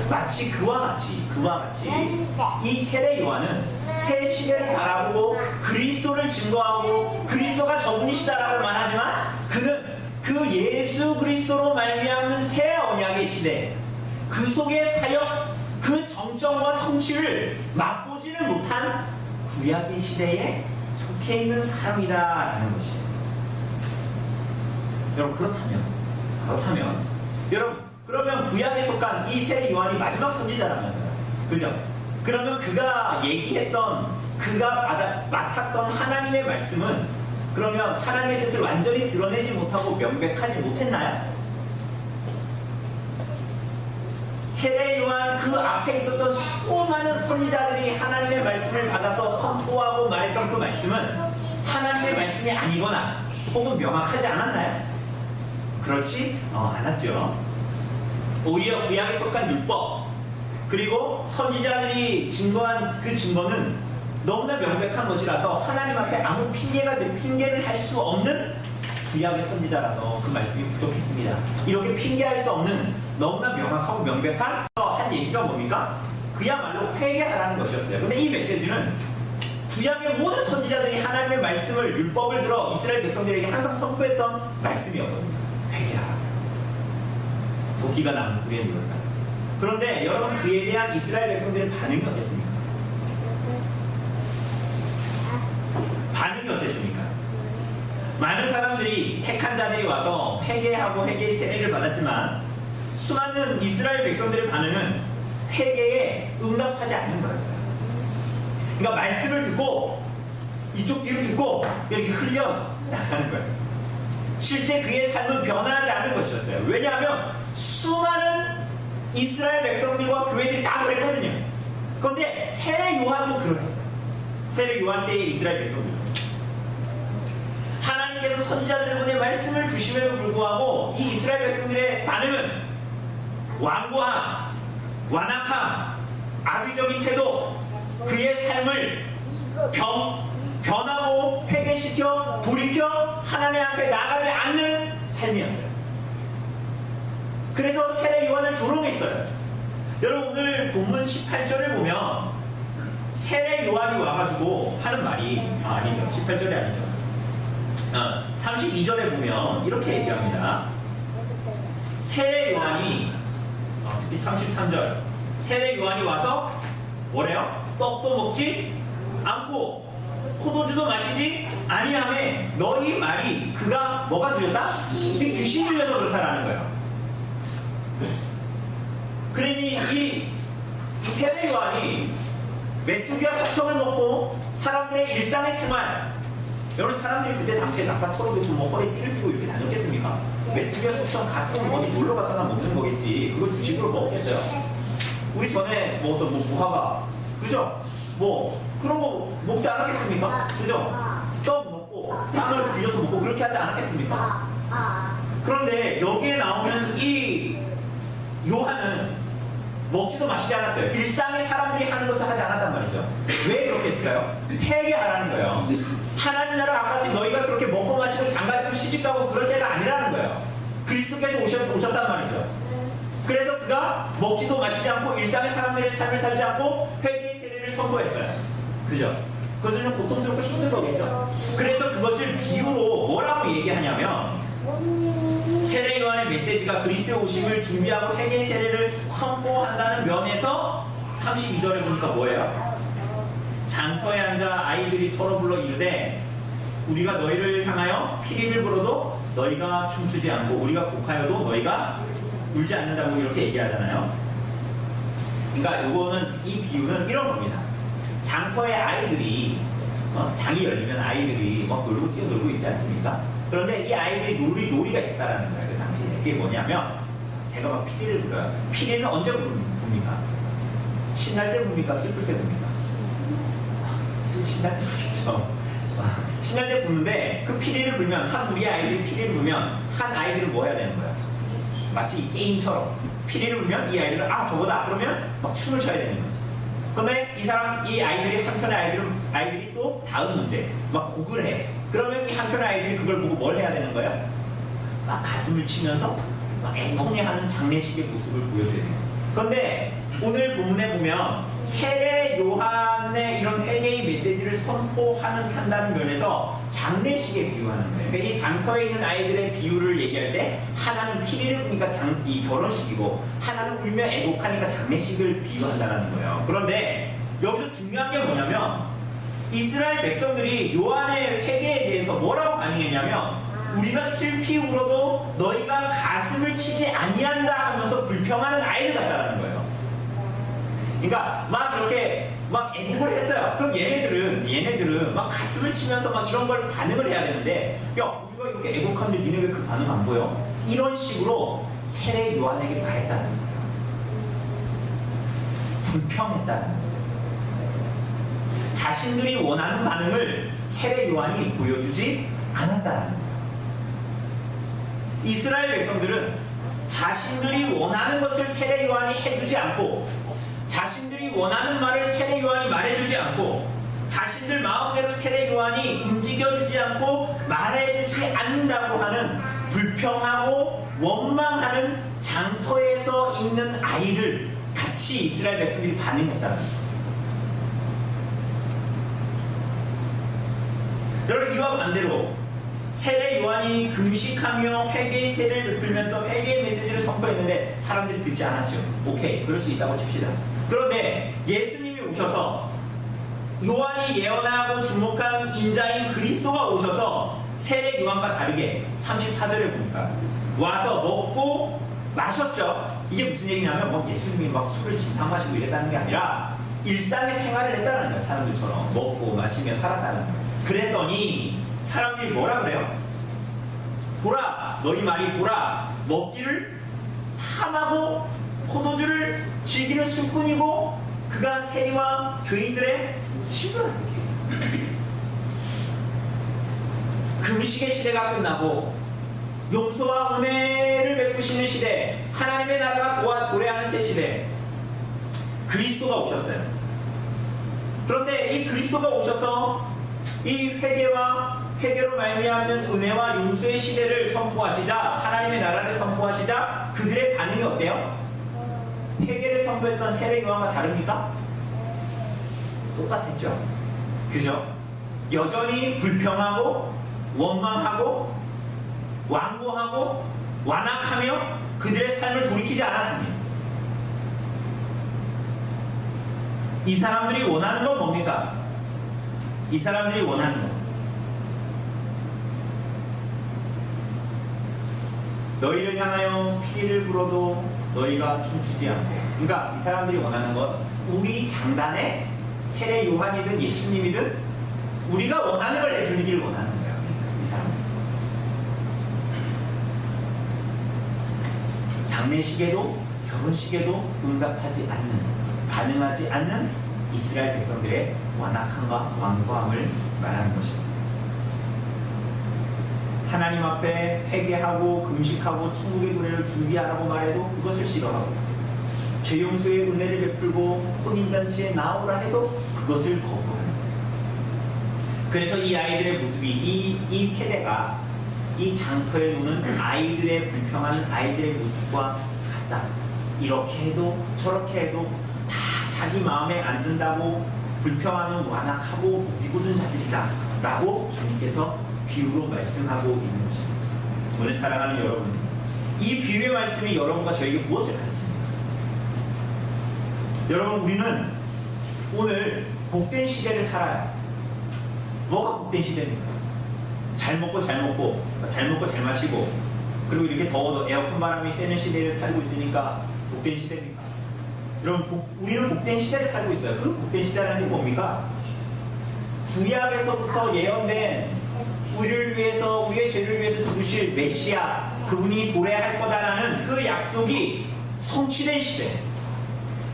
마치 그와 같이 이 세례 요한은 새 시대를 바라보고 그리스도를 증거하고 그리스도가 저분이시다라고 말하지만 그는 그 예수 그리스도로 말미암는 새 언약의 시대 그 속의 사역 그 정치 정점과 성취를 맛보지는 못한 구약의 시대에 속해 있는 사람이다라는 것이에요. 여러분 그렇다면 여러분 그러면 구약에 속한 이 세례 요한이 마지막 선지자라면서요. 그죠? 그러면 그가 얘기했던 그가 맡았던 하나님의 말씀은 그러면 하나님의 뜻을 완전히 드러내지 못하고 명백하지 못했나요? 세례 요한 그 앞에 있었던 수많은 선지자들이 하나님의 말씀을 받아서 선포하고 말했던 그 말씀은 하나님의 말씀이 아니거나 혹은 명확하지 않았나요? 그렇지 않았죠. 오히려 구약에 속한 율법 그리고 선지자들이 증거한 그 증거는 너무나 명백한 것이라서 하나님 앞에 아무 핑계를 할 수 없는 구약의 선지자라서 그 말씀이 부족했습니다. 이렇게 핑계할 수 없는 너무나 명확하고 명백한 한 얘기가 뭡니까? 그야말로 회개하라는 것이었어요. 근데 이 메시지는 구약의 모든 선지자들이 하나님의 말씀을 율법을 들어 이스라엘 백성들에게 항상 선포했던 말씀이었거든요. 회개하라. 도끼가 남은 불에 누웠다. 그런데 여러분 그에 대한 이스라엘 백성들의 반응이 어땠습니까? 반응이 어땠습니까? 많은 사람들이 택한 자들이 와서 회개하고 회개의 세례를 받았지만 수많은 이스라엘 백성들의 반응은 회개에 응답하지 않는 거였어요. 그러니까 말씀을 듣고 이쪽 뒤로 듣고 이렇게 흘려 나가는 거예요. 실제 그의 삶은 변화하지 않은 것이었어요. 왜냐하면 수많은 이스라엘 백성들과 교회들이 다 그랬거든요. 그런데 세례 요한도 그러했어요. 세례 요한 때의 이스라엘 백성들. 하나님께서 선지자들을 보내 말씀을 주심에도 불구하고 이 이스라엘 백성들의 반응은 완고함, 완악함, 악의적인 태도, 그의 삶을 변하고 회개시켜 돌이켜 하나님 앞에 나가지 않는 삶이었어요. 그래서 세례 요한을 조롱했어요. 여러분 오늘 본문 18절을 보면 세례 요한이 와가지고 하는 말이 아니죠. 18절이 아니죠. 32절에 보면 이렇게 얘기합니다. 세례 요한이 특히 33절 세례 요한이 와서 뭐래요? 떡도 먹지 않고 포도주도 마시지 아니하매 너희 말이 그가 뭐가 들렸다? 귀신 들려서 그렇다라는 거예요. 그러니 이 세례 요한이 메뚜기와 사청을 먹고 사람들의 일상의 생활 여러분 사람들이 그때 당시에 낙타 털어놓고 뭐 허리 띠를 띠고 이렇게 다녔겠습니까? 메뚜기와 사청 가끔 어디 놀러 가서나 먹는 거겠지. 그걸 주식으로 먹겠어요. 우리 전에 먹었던 뭐 무화과 그죠? 뭐 그런 거 먹지 않았겠습니까? 그죠? 떡 먹고 빵을 빌려서 먹고 그렇게 하지 않았겠습니까? 그런데 여기에 나오는 이 요한은 먹지도 마시지 않았어요. 일상의 사람들이 하는 것을 하지 않았단 말이죠. 왜 그렇게 했을까요? 회개하라는 거예요. 하나님 나라 앞까지 너희가 그렇게 먹고 마시고 장가지고 시집가고 그럴 때가 아니라는 거예요. 그리스도께서 오셨단 말이죠. 그래서 그가 먹지도 마시지 않고 일상의 사람들의 삶을 살지 않고 회개의 세례를 선포했어요. 그죠? 그것은 좀 고통스럽고 힘든 거겠죠. 그래서 그것을 비유로 뭐라고 얘기하냐면 세례 요한의 메시지가 그리스도의 오심을 준비하고 회개의 세례를 선포한다는 면에서 32절에 보니까 뭐예요? 장터에 앉아 아이들이 서로 불러 이르되 우리가 너희를 향하여 피리를 불어도 너희가 춤추지 않고 우리가 곡하여도 너희가 울지 않는다고 이렇게 얘기하잖아요. 그러니까 요거는 이 비유는 이런 겁니다. 장터에 아이들이 장이 열리면 아이들이 막 놀고 뛰어놀고 있지 않습니까? 그런데 이 아이들이 놀이가 있었다라는 거예요. 그 당시에. 그게 뭐냐면 제가 막 피리를 불어요. 피리는 언제 붑니까? 신날 때 붑니까? 슬플 때 붑니까? 신날 때 부르겠죠. 신날 때 부르는데 그 피리를 불면 한 무리 아이들이 피리를 불면 한 아이들은 뭐 해야 되는 거야? 마치 이 게임처럼 피리를 불면 이 아이들은 저거다 그러면 막 춤을 춰야 되는 거지. 그런데 이 아이들이 한편의 아이들이 또 다음 문제 막 곡을 해. 그러면 이 한편의 아이들이 그걸 보고 뭘 해야 되는 거야? 막 가슴을 치면서 막 애통해하는 장례식의 모습을 보여줘야 돼요. 그런데 오늘 본문에 보면 세례 요한의 이런 회개의 메시지를 한다는 면에서 장례식에 비유하는 거예요. 그러니까 이 장터에 있는 아이들의 비유를 얘기할 때 하나는 피리를 보니까 이 결혼식이고 하나는 울며 애곡하니까 장례식을 비유한다는 거예요. 그런데 여기서 중요한 게 뭐냐면 이스라엘 백성들이 요한의 회개에 대해서 뭐라고 반응했냐면 우리가 슬피 울어도 너희가 가슴을 치지 아니한다 하면서 불평하는 아이들 같다라는 거예요. 그러니까 막 이렇게 막 애국을 했어요. 그럼 얘네들은 막 가슴을 치면서 막 이런 걸 반응을 해야 되는데 야 우리가 이렇게 애국하는데 니네 왜 그 반응 안 보여? 이런 식으로 세례 요한에게 말했다는 거예요. 불평했다는 거예요. 자신들이 원하는 반응을 세례 요한이 보여주지 않았다는 거예요. 이스라엘 백성들은 자신들이 원하는 것을 세례 요한이 해주지 않고 자신들이 원하는 말을 세례 요한이 말해주지 않고 자신들 마음대로 세례 요한이 움직여주지 않고 말해주지 않는다고 하는 불평하고 원망하는 장터에서 있는 아이를 같이 이스라엘 백성들이 반응했다는 거예요. 여러분 이와 반대로 세례 요한이 금식하며 회개의 세례를 베풀면서 회개의 메시지를 선포했는데 사람들이 듣지 않았죠. 오케이, 그럴 수 있다고 칩시다. 그런데 예수님이 오셔서 요한이 예언하고 주목한 인자인 그리스도가 오셔서 세례 요한과 다르게 34절에 보니까 와서 먹고 마셨죠. 이게 무슨 얘기냐면 뭐 예수님이 막 술을 진탕 마시고 이랬다는 게 아니라 일상의 생활을 했다는 거예요. 사람들처럼 먹고 마시며 살았다는 거예요. 그랬더니 사람들이 뭐라 그래요? 보라, 너희 말이 보라, 먹기를 탐하고 포도주를 즐기는 술꾼이고 그가 세리와 죄인들의 친구라는 거예요. 금식의 시대가 끝나고 용서와 은혜를 베푸시는 시대, 하나님의 나라가 도래하는 새 시대, 그리스도가 오셨어요. 그런데 이 그리스도가 오셔서 이 회개로 말미암는 은혜와 용서의 시대를 선포하시자, 하나님의 나라를 선포하시자 그들의 반응이 어때요? 회개를 선포했던 세례 요한과 다릅니까? 똑같았죠. 그죠? 여전히 불평하고 원망하고 완고하고 완악하며 그들의 삶을 돌이키지 않았습니다. 이 사람들이 원하는 건 뭡니까? 이 사람들이 원하는 것, 너희를 향하여 피를 불어도 너희가 춤추지 않고, 그러니까 이 사람들이 원하는 건 우리 장단에 세례 요한이든 예수님이든 우리가 원하는 걸 해주기를 원하는 거예요. 이 사람들. 장례식에도 결혼식에도 응답하지 않는, 반응하지 않는 이스라엘 백성들의 완악함과 완고함을 말하는 것입니다. 하나님 앞에 회개하고 금식하고 천국의 노래를 준비하라고 말해도 그것을 싫어하고, 죄 용서의 은혜를 베풀고 혼인잔치에 나오라 해도 그것을 거부하는 거예요. 그래서 이 아이들의 모습이 이 세대가 이 장터에 노는 아이들의 불평하는 아이들의 모습과 같다. 이렇게 해도 저렇게 해도 다 자기 마음에 안 든다고 불평하는 완악하고 비고든 자들이다 라고 주님께서 비유로 말씀하고 있는 것입니다. 오늘 사랑하는 여러분, 이 비유의 말씀이 여러분과 저에게 무엇을 가르칩니까? 여러분, 우리는 오늘 복된 시대를 살아요. 뭐가 복된 시대입니까? 잘 먹고 잘 마시고, 그리고 이렇게 더워도 에어컨 바람이 쐬는 시대를 살고 있으니까 복된 시대입니까? 여러분, 우리는 복된 시대를 살고 있어요. 그 복된 시대라는 게 뭡니까? 구약에서부터 예언된 우리를 위해서, 우리의 죄를 위해서 죽으실 메시아, 그분이 도래할 거다라는 그 약속이 성취된 시대.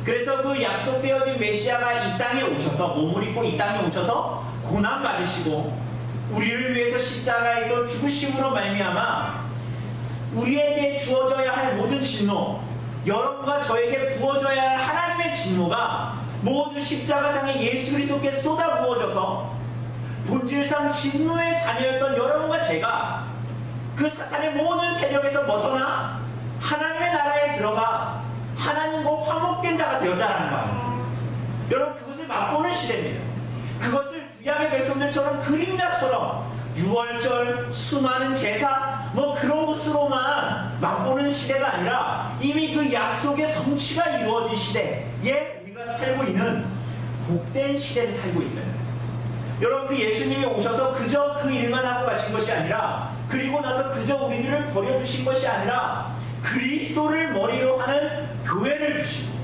그래서 그 약속되어진 메시아가 이 땅에 오셔서, 몸을 입고 이 땅에 오셔서 고난 받으시고 우리를 위해서 십자가에서 죽으심으로 말미암아 우리에게 주어져야 할 모든 진노, 여러분과 저에게 부어져야 할 하나님의 진노가 모두 십자가상에 예수 그리스도께 쏟아 부어져서 본질상 진노의 자녀였던 여러분과 제가 그 사탄의 모든 세력에서 벗어나 하나님의 나라에 들어가 하나님과 화목된 자가 되었다라는 거 아니에요. 여러분, 그것을 맛보는 시대입니다. 그것을 구약의 백성들처럼 그림자처럼 유월절, 수많은 제사 뭐 그런 것으로만 맛보는 시대가 아니라 이미 그 약속의 성취가 이루어진 시대에 우리가 살고 있는 복된 시대를 살고 있어요. 여러분, 그 예수님이 오셔서 그저 그 일만 하고 가신 것이 아니라, 그리고 나서 그저 우리들을 버려두신 것이 아니라 그리스도를 머리로 하는 교회를 주시고,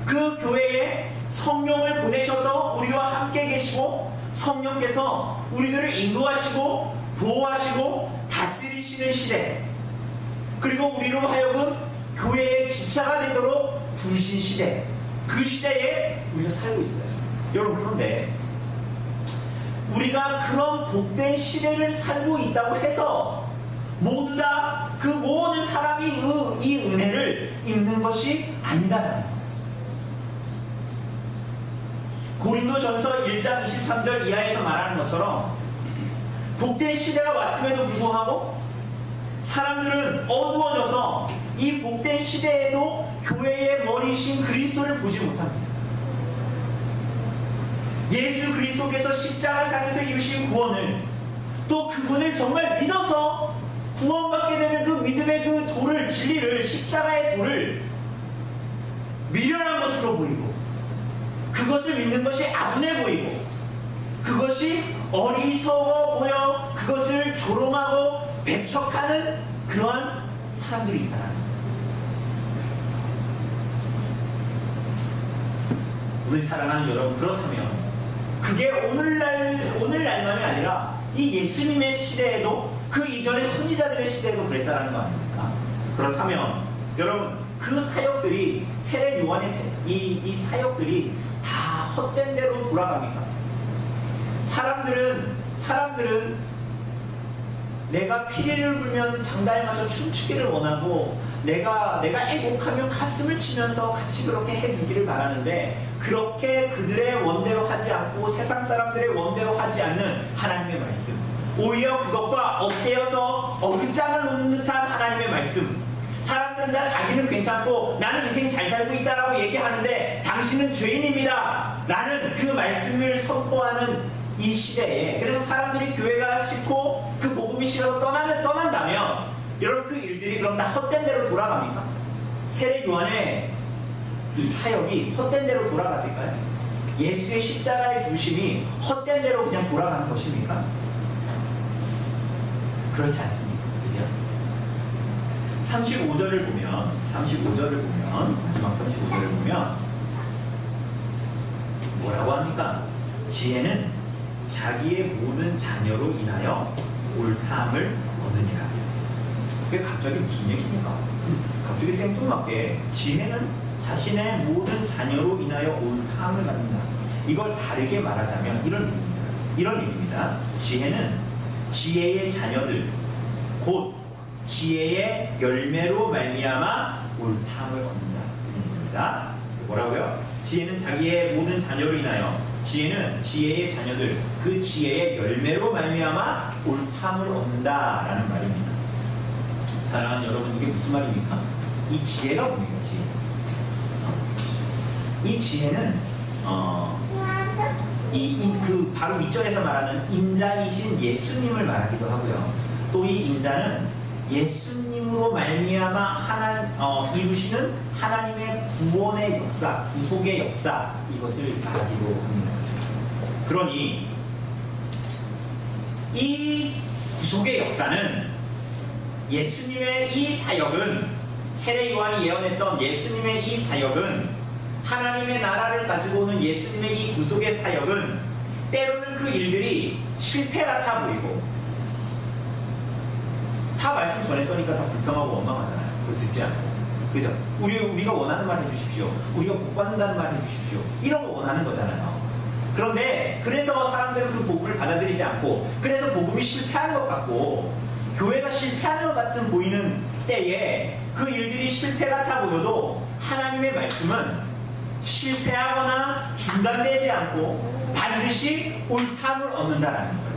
그 교회에 성령을 보내셔서 우리와 함께 계시고, 성령께서 우리들을 인도하시고 보호하시고 다스리시는 시대, 그리고 우리로 하여금 교회의 지체가 되도록 부르신 시대, 그 시대에 우리가 살고 있어요. 여러분, 그런데 우리가 그런 복된 시대를 살고 있다고 해서 모두 다 그 모든 사람이 이 은혜를 입는 것이 아니다라는 거예요. 고린도전서 1장 23절 이하에서 말하는 것처럼 복된 시대가 왔음에도 불구하고 사람들은 어두워져서 이 복된 시대에도 교회의 머리이신 그리스도를 보지 못합니다. 예수 그리스도께서 십자가상에서 이루신 구원을, 또 그분을 정말 믿어서 구원받게 되는 그 믿음의 그 도를, 진리를, 십자가의 도를 미련한 것으로 보이고, 그것을 믿는 것이 아둔해 보이고, 그것이 어리석어 보여 그것을 조롱하고 배척하는 그러한 사람들이 있다. 우리 사랑하는 여러분, 그렇다면 그게 오늘날만이 아니라 이 예수님의 시대에도, 그 이전의 선지자들의 시대에도 그랬다는 거 아닙니까? 그렇다면 여러분, 그 사역들이, 세례 요한의 이 사역들이 다 헛된 대로 돌아갑니까? 사람들은 내가 피리를 불면 장단에 맞춰 춤추기를 원하고, 내가 애곡하면 가슴을 치면서 같이 그렇게 해주기를 바라는데, 그렇게 그들의 원대로 하지 않고 세상 사람들의 원대로 하지 않는 하나님의 말씀, 오히려 그것과 엇대어서 어긋장을 놓는 듯한 하나님의 말씀, 사람들은 다 자기는 괜찮고 나는 인생 잘 살고 있다라고 얘기하는데 당신은 죄인입니다 라는 그 말씀을 선포하는 이 시대에, 그래서 사람들이 교회가 싫고 그 복음이 싫어서 떠난다면 여러분, 그 일들이 그럼 다 헛된 대로 돌아갑니까? 세례 요한의 이 사역이 헛된 대로 돌아갔을까요? 예수의 십자가의 중심이 헛된 대로 그냥 돌아가는 것입니까? 그렇지 않습니다. 그죠? 35절을 보면, 마지막 35절을 보면 뭐라고 합니까? 지혜는 자기의 모든 자녀로 인하여 옳다함을 얻으니라. 그게 갑자기 무슨 얘기입니까? 갑자기 생뚱맞게 지혜는 자신의 모든 자녀로 인하여 옳다함을 갖는다. 이걸 다르게 말하자면 이런 얘기입니다. 지혜는 지혜의 자녀들, 곧 지혜의 열매로 말미암아 옳다함을 얻는다. 입니다. 뭐라고요? 지혜는 자기의 모든 자녀로 인하여, 지혜는 지혜의 자녀들, 그 지혜의 열매로 말미암아 옳다함을 얻는다라는 말입니다. 사랑하는 여러분, 이게 무슨 말입니까? 이 지혜가 뭡니까? 이 지혜는 바로 윗절에서 말하는 인자이신 예수님을 말하기도 하고요. 또 이 인자는 예수님으로 말미암아 이루시는 하나님의 구원의 역사, 구속의 역사, 이것을 말하기도 합니다. 그러니 이 구속의 역사는, 예수님의 이 사역은, 세례 요한이 예언했던 예수님의 이 사역은, 하나님의 나라를 가지고 오는 예수님의 이 구속의 사역은 때로는 그 일들이 실패 같아 보이고, 다 말씀 전했더니까 다 불평하고 원망하잖아요. 그거 듣지 않고. 그죠? 우리가 원하는 말 해주십시오. 우리가 복 받는다는 말 해주십시오. 이런 거 원하는 거잖아요. 그런데 그래서 사람들은 그 복음을 받아들이지 않고, 그래서 복음이 실패한 것 같고, 교회가 실패하는 것 같은 보이는 때에 그 일들이 실패 같아 보여도 하나님의 말씀은 실패하거나 중단되지 않고 반드시 옳다함을 얻는다라는 거예요.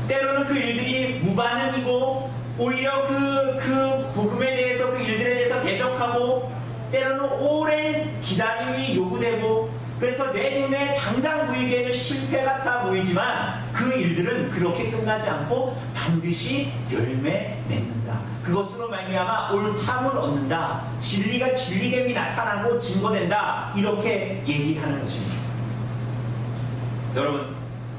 때로는 그 일들이 무반응이고 오히려 그 복음에 대해서 그 일들에 대해서 대적하고 때로는 오랜 기다림이 요구되고 그래서 내 눈에 당장 보이기에는 실패 같아 보이지만 그 일들은 그렇게 끝나지 않고 반드시 열매 맺는다. 그것으로 말미암아 옳담을 얻는다. 진리가 진리됨이 나타나고 증거된다. 이렇게 얘기하는 것입니다. 여러분,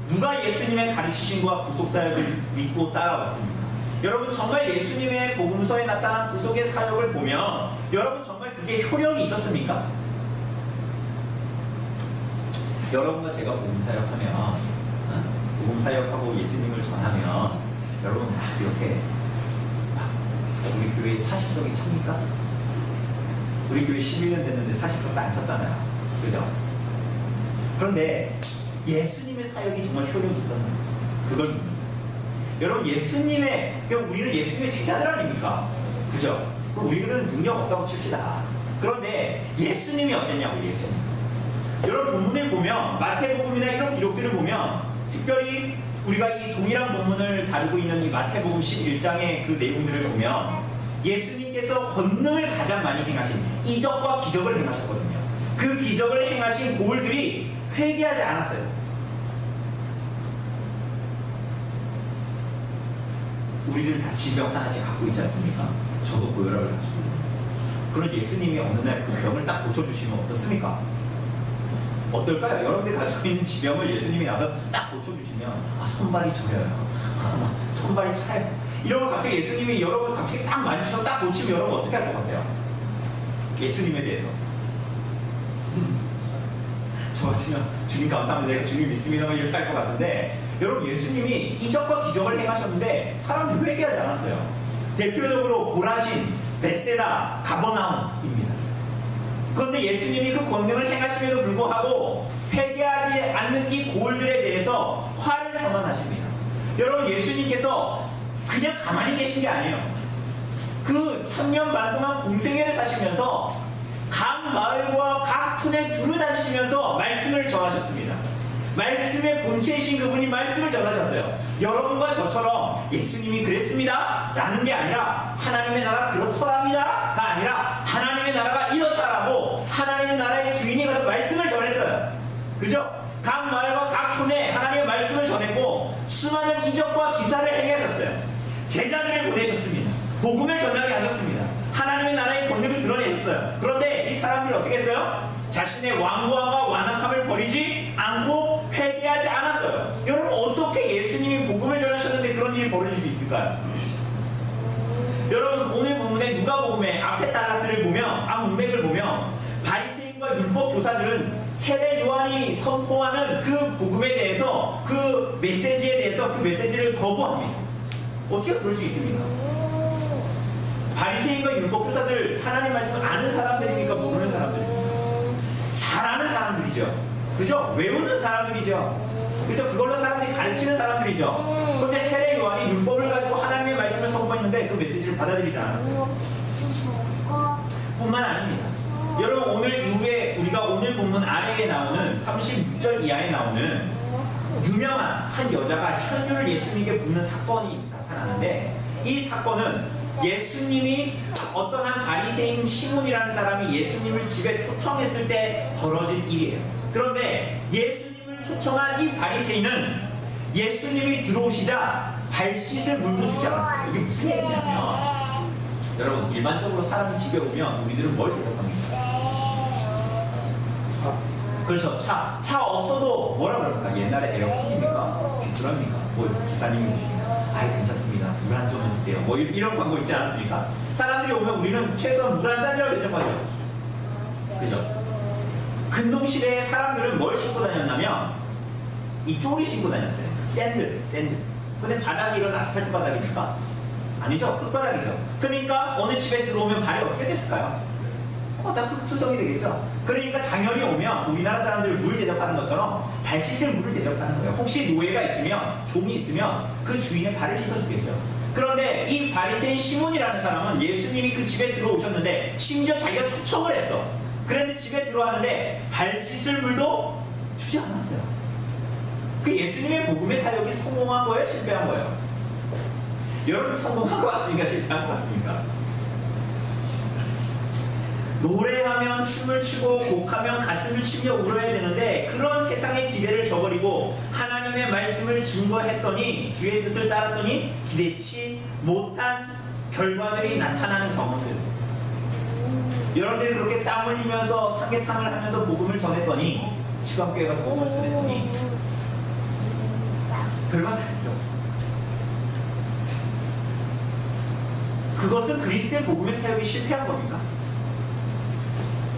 누가 예수님의 가르치심과 구속사역을 믿고 따라왔습니까? 여러분, 정말 예수님의 복음서에 나타난 구속의 사역을 보면 여러분 정말 그게 효력이 있었습니까? 여러분과 제가 복음사역하면 복음사역하고 예수님을 전하면 여러분 막 이렇게 우리 교회에 40석이 찹니까? 우리 교회 11년 됐는데 40석도 안 찼잖아요. 그죠? 그런데 예수님의 사역이 정말 효력이 있었나요? 그걸 묻는 거예요. 여러분, 우리는 예수님의 제자들 아닙니까? 그죠? 그럼 우리는 능력 없다고 칩시다. 그런데 예수님이 어땠냐고, 예수님. 여러분, 본문에 보면 마태복음이나 이런 기록들을 보면 특별히 우리가 이 동일한 본문을 다루고 있는 이 마태복음 11장의 그 내용들을 보면 예수님께서 권능을 가장 많이 행하신 이적과 기적을 행하셨거든요. 그 기적을 행하신 고을들이 회개하지 않았어요. 우리들 다 질병 하나씩 갖고 있지 않습니까? 저도 고혈압을 가지고. 그런 예수님이 어느 날 그 병을 딱 고쳐주시면 어떻습니까? 어떨까요? 여러분들이 가지고 있는 지병을 예수님이 나서 딱 고쳐주시면 손발이 저려요. 손발이 차요. 이런 걸 갑자기 예수님이 여러분 갑자기 딱 만지셔서 딱 고치면 여러분 어떻게 할 것 같아요? 예수님에 대해서. 저 같으면 주님 감사합니다. 내가 주님 믿습니다. 이렇게 할 것 같은데 여러분, 예수님이 이적과 기적을 행하셨는데 사람들이 회개하지 않았어요. 대표적으로 고라신, 벳세다, 가버나움입니다. 그런데 예수님이 그 권능을 행하심에도 불구하고 회개하지 않는 이 고을들에 대해서 화를 선언하십니다. 여러분, 예수님께서 그냥 가만히 계신 게 아니에요. 그 3년 반 동안 공생애를 사시면서 각 마을과 각 촌에 두루다니시면서 말씀을 전하셨습니다. 말씀의 본체이신 그분이 말씀을 전하셨어요. 여러분과 저처럼 예수님이 그랬습니다 라는 게 아니라 하나님의 나라가 그렇더랍니다가 아니라 하나님의 나라가 이렇다라고 하나님의 나라의 주인이 가서 말씀을 전했어요. 그죠? 각 마을과 각 촌에 하나님의 말씀을 전했고 수많은 이적과 기사를 행하셨어요. 제자들을 보내셨습니다. 복음을 전하게 하셨습니다. 하나님의 나라의 권능을 드러내셨어요. 그런데 이 사람들이 어떻게 했어요? 자신의 완고함과 완악함을 버리지 않고 회개하지 않았어요. 여러분, 어떻게 예수님이 복음을 전하셨는데 그런 일이 벌어질 수 있을까요? 여러분, 오늘 본문에 누가복음의 앞에 단락들을 보면, 앞 문맥을 보면 바리새인과 율법 교사들은 세례 요한이 선포하는 그 복음에 대해서, 그 메시지에 대해서 그 메시지를 거부합니다. 어떻게 그럴 수 있습니까? 바리새인과 율법 교사들 하나님 말씀을 아는 사람들입니까? 모르는 사람들입니까? 잘 아는 사람들이죠. 그죠? 외우는 사람들이죠. 그죠? 그걸로 사람들이 가르치는 사람들이죠. 그런데 세례 요한이 율법을 가지고 하나님의 말씀을 선포했는데 그 메시지를 받아들이지 않았어요. 뿐만 아닙니다. 여러분, 오늘 이후에 우리가 오늘 본문 아래에 나오는 36절 이하에 나오는 유명한 한 여자가 현유를 예수님께 붓는 사건이 나타나는데 이 사건은 예수님이 어떤 한 바리새인 시몬이라는 사람이 예수님을 집에 초청했을 때 벌어진 일이에요. 그런데 예수님을 초청한 이 바리새인은 예수님이 들어오시자 발 씻을 물도 주지 않았어요. 이게 무슨 얘기냐면 여러분, 일반적으로 사람이 집에 오면 우리들은 뭘 대접합니까? 그렇죠. 차 없어도 뭐라 그럽니까? 옛날에 에어컨입니까? 귀뚜라입니까? 뭐 기사님이 오시니까 아이 괜찮습니다. 물 한 잔만 주세요. 뭐 이런 광고 있지 않습니까? 사람들이 오면 우리는 최소한 물 한 잔이라고 대접하죠. 그죠? 근동시대에 사람들은 뭘 신고 다녔냐면 이 쪼리 신고 다녔어요. 샌들. 근데 바닥이 이런 아스팔트 바닥입니까? 아니죠. 흙바닥이죠. 그러니까 어느 집에 들어오면 발이 어떻게 됐을까요? 다 흙투성이 되겠죠. 그러니까 당연히 오면 우리나라 사람들 물 대접하는 것처럼 발 씻을 물을 대접하는 거예요. 혹시 노예가 있으면, 종이 있으면 그 주인의 발을 씻어주겠죠. 그런데 이 바리새인 시몬이라는 사람은 예수님이 그 집에 들어오셨는데 심지어 자기가 초청을 했어. 그런데 집에 들어왔는데 발 씻을 물도 주지 않았어요. 그 예수님의 복음의 사역이 성공한 거예요? 실패한 거예요? 여러분 성공한 것 같습니까? 실패한 것 같습니까? 노래하면 춤을 추고 곡하면 가슴을 치며 울어야 되는데 그런 세상의 기대를 저버리고 하나님의 말씀을 증거했더니 주의 뜻을 따랐더니 기대치 못한 결과들이 나타나는 경험들. 여러분들이 그렇게 땀 흘리면서 삼계탕을 하면서 복음을 전했더니 시간교회 가서 복음을 전했더니 별반 다른 게 없어. 그것은 그리스도의 복음의 사역이 실패한 겁니까?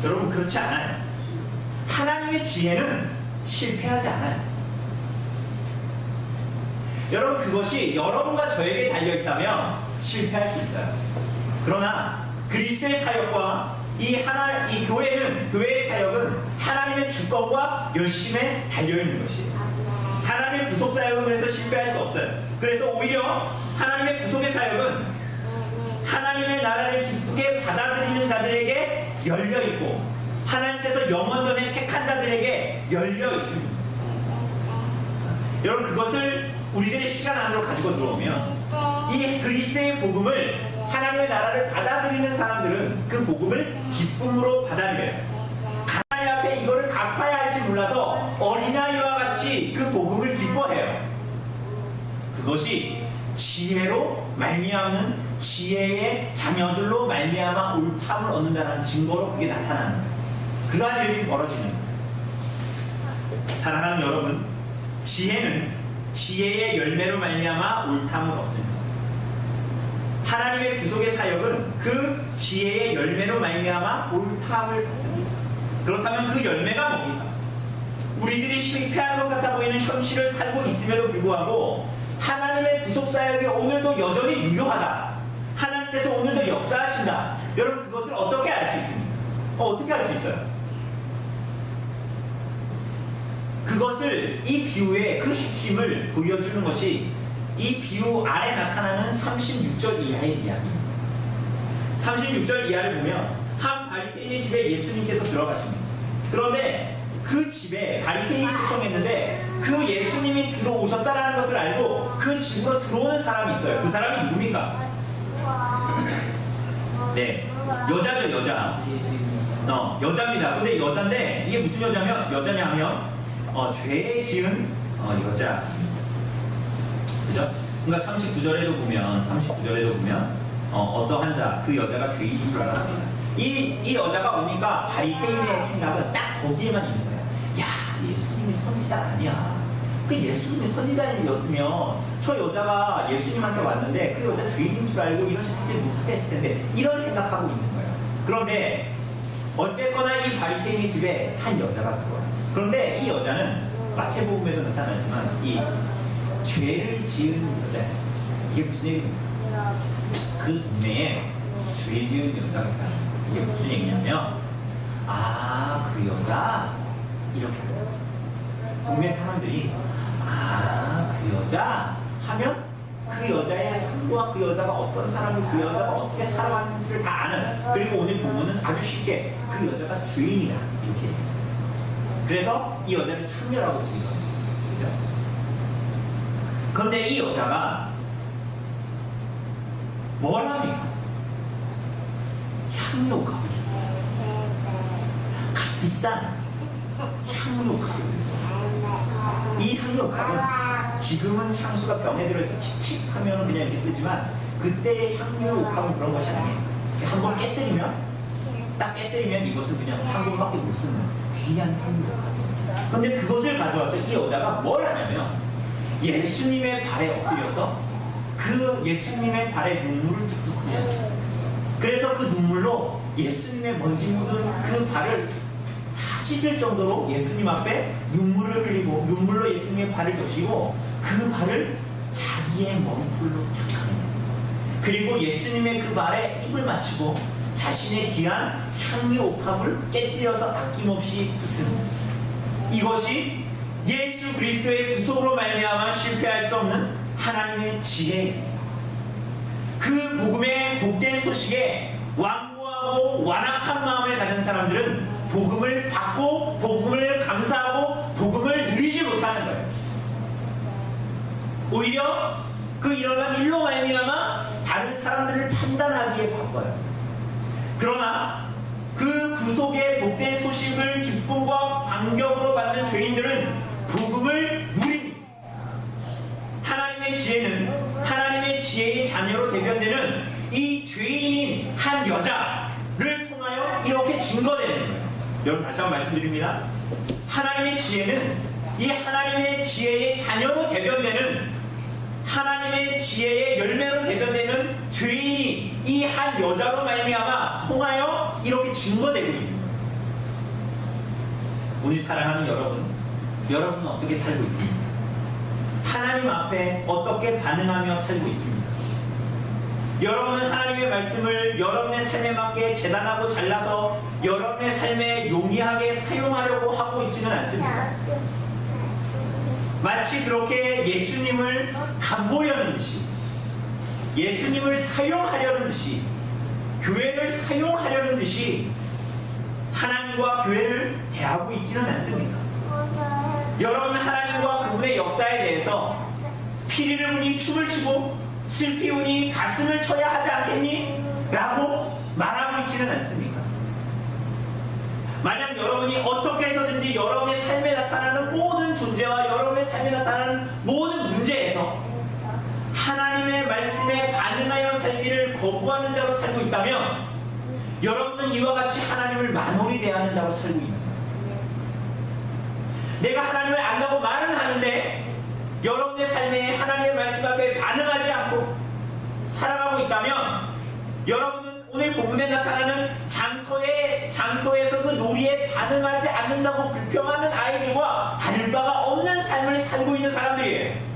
여러분 그렇지 않아요. 하나님의 지혜는 실패하지 않아요. 여러분 그것이 여러분과 저에게 달려있다면 실패할 수 있어요. 그러나 그리스도의 사역과 이 교회는, 교회의 사역은 하나님의 주권과 열심에 달려있는 것이에요. 하나님의 구속 사역은 그래서 실패할 수 없어요. 그래서 오히려 하나님의 구속의 사역은 하나님의 나라를 기쁘게 받아들이는 자들에게 열려있고 하나님께서 영원전에 택한 자들에게 열려있습니다. 여러분 그것을 우리들의 시간 안으로 가지고 들어오면 이 그리스도의 복음을 하나님의 나라를 받아들이는 사람들은 그 복음을 기쁨으로 받아들여요. 하나님 앞에 이거를 갚아야 할지 몰라서 어린아이와 같이 그 복음을 기뻐해요. 그것이 지혜로 말미암는 지혜의 자녀들로 말미암아 옳다함을 얻는다는 증거로 그게 나타나는 거예요. 그러한 일이 벌어지는 거예요. 사랑하는 여러분, 지혜는 지혜의 열매로 말미암아 옳다함을 얻습니다. 하나님의 구속의 사역은 그 지혜의 열매로 말미암아 옳다함을 받습니다. 그렇다면 그 열매가 뭡니까? 우리들이 실패한 것 같아 보이는 현실을 살고 있음에도 불구하고 하나님의 구속사역이 오늘도 여전히 유효하다. 하나님께서 오늘도 역사하신다. 여러분 그것을 어떻게 알 수 있습니까? 어떻게 알 수 있어요? 그것을 이 비유의 그 핵심을 보여주는 것이 이 비유 아래 나타나는 36절 이하의 이야기입니다. 36절 이하를 보면 한 바리새인의 집에 예수님께서 들어가십니다. 그런데 그 집에 바리새인이 초청했는데 그 예수님이 들어오셨다는 것을 알고 그 집으로 들어오는 사람이 있어요. 그 사람이 누굽니까? 네, 여자죠, 여자. 여자입니다. 근데 여자인데 이게 무슨 여자냐면 죄 지은 여자. 그죠? 그러니까 39절에도 보면 어떠한 자, 그 여자가 죄인인 줄 알았습니다. 이 여자가 오니까 바리새인의 생각은 딱 거기에만 있는 거예요. 야, 예수님이 선지자 아니야. 그 예수님이 선지자였으면 저 여자가 예수님한테 왔는데 그 여자 죄인인 줄 알고 이런 식으로 못하게 했을 텐데 이런 생각하고 있는 거예요. 그런데 어쨌거나 이 바리새인의 집에 한 여자가 들어와요. 그런데 이 여자는 마태복음에도 나타나지만 이 죄를 지은 여자, 이게 무슨 얘기입니까? 그 동네에 죄 지은 여자가 있다. 이게 무슨 얘기냐면 그 여자 이렇게 동네 사람들이 그 여자 하면 그 여자의 삶과 그 여자가 어떤 사람을 그 여자가 어떻게 살아왔는지를 다 아는, 그리고 오늘 본문은 아주 쉽게 그 여자가 죄인이다 이렇게 얘기해요. 그래서 이 여자를 창녀라고 부르거든요. 그죠? 그런데 이 여자가 뭘 합니까? 향료값을 줍니다. 값비싼 향료값을 줍니다. 이 향료값은 지금은 향수가 병에 들어있어 칙칙하면 그냥 이렇게 쓰지만 그때의 향료값은 그런 것이 아니에요. 한번 딱 깨뜨리면 이것은 그냥 한 번밖에 못 쓰는 귀한 향료값입니다. 그런데 그것을 가져와서 이 여자가 뭘 하냐면 예수님의 발에 엎드려서 그 예수님의 발에 눈물을 뚝뚝 흘려요. 그래서 그 눈물로 예수님의 먼지 묻은 그 발을 다 씻을 정도로 예수님 앞에 눈물을 흘리고 눈물로 예수님의 발을 적시고 그 발을 자기의 머리털로 닦아냅니다. 그리고 예수님의 그 발에 입을 맞추고 자신의 귀한 향유 옥합을 깨뜨려서 아낌없이 붓습니다. 이것이 예수 그리스도의 구속으로 말미암아 실패할 수 없는 하나님의 지혜입니다. 그 복음의 복된 소식에 완고하고 완악한 마음을 가진 사람들은 복음을 받고 복음을 감사하고 복음을 누리지 못하는 거예요. 오히려 그 일어난 일로 말미암아 하기에 바빠요. 그러나 그 구속의 복된 소식을 기쁨과 반격으로 받는 죄인들은 복음을 누립니다. 하나님의 지혜는 하나님의 지혜의 자녀로 대변되는 이 죄인인 한 여자를 통하여 이렇게 증거되는 거예요. 여러분 다시 한번 말씀드립니다. 하나님의 지혜는 이 하나님의 지혜의 자녀로 대변되는 하나님의 지혜의 열매로 대변되는 죄인이 이 한 여자로 말미암아 통하여 이렇게 증거되고 있는 거예요. 오늘 사랑하는 여러분은 어떻게 살고 있습니까? 하나님 앞에 어떻게 반응하며 살고 있습니까? 여러분은 하나님의 말씀을 여러분의 삶에 맞게 재단하고 잘라서 여러분의 삶에 용이하게 사용하려고 하고 있지는 않습니다. 마치 그렇게 예수님을 간보려는 듯이, 예수님을 사용하려는 듯이, 교회를 사용하려는 듯이 하나님과 교회를 대하고 있지는 않습니다. 여러분은 하나님과 그분의 역사에 대해서 피리를 부니 춤을 추고 슬피 우니 가슴을 쳐야 하지 않겠니? 라고 말하고 있지는 않습니까? 만약 여러분이 어떻게 해서든지 여러분의 삶에 나타나는 모든 존재와 여러분의 삶에 나타나는 모든 문제에서 하나님의 말씀에 반응하여 살기를 거부하는 자로 살고 있다면 여러분은 이와 같이 하나님을 만홀히 대하는 자로 살고 있는 거예요. 내가 하나님을 안다고 말은 하는데 여러분의 삶에 하나님의 말씀 앞에 반응하지 않고 살아가고 있다면 여러분은 오늘 본문에 나타나는 장터에서 그 놀이에 반응하지 않는다고 불평하는 아이들과 다를 바가 없는 삶을 살고 있는 사람들이에요.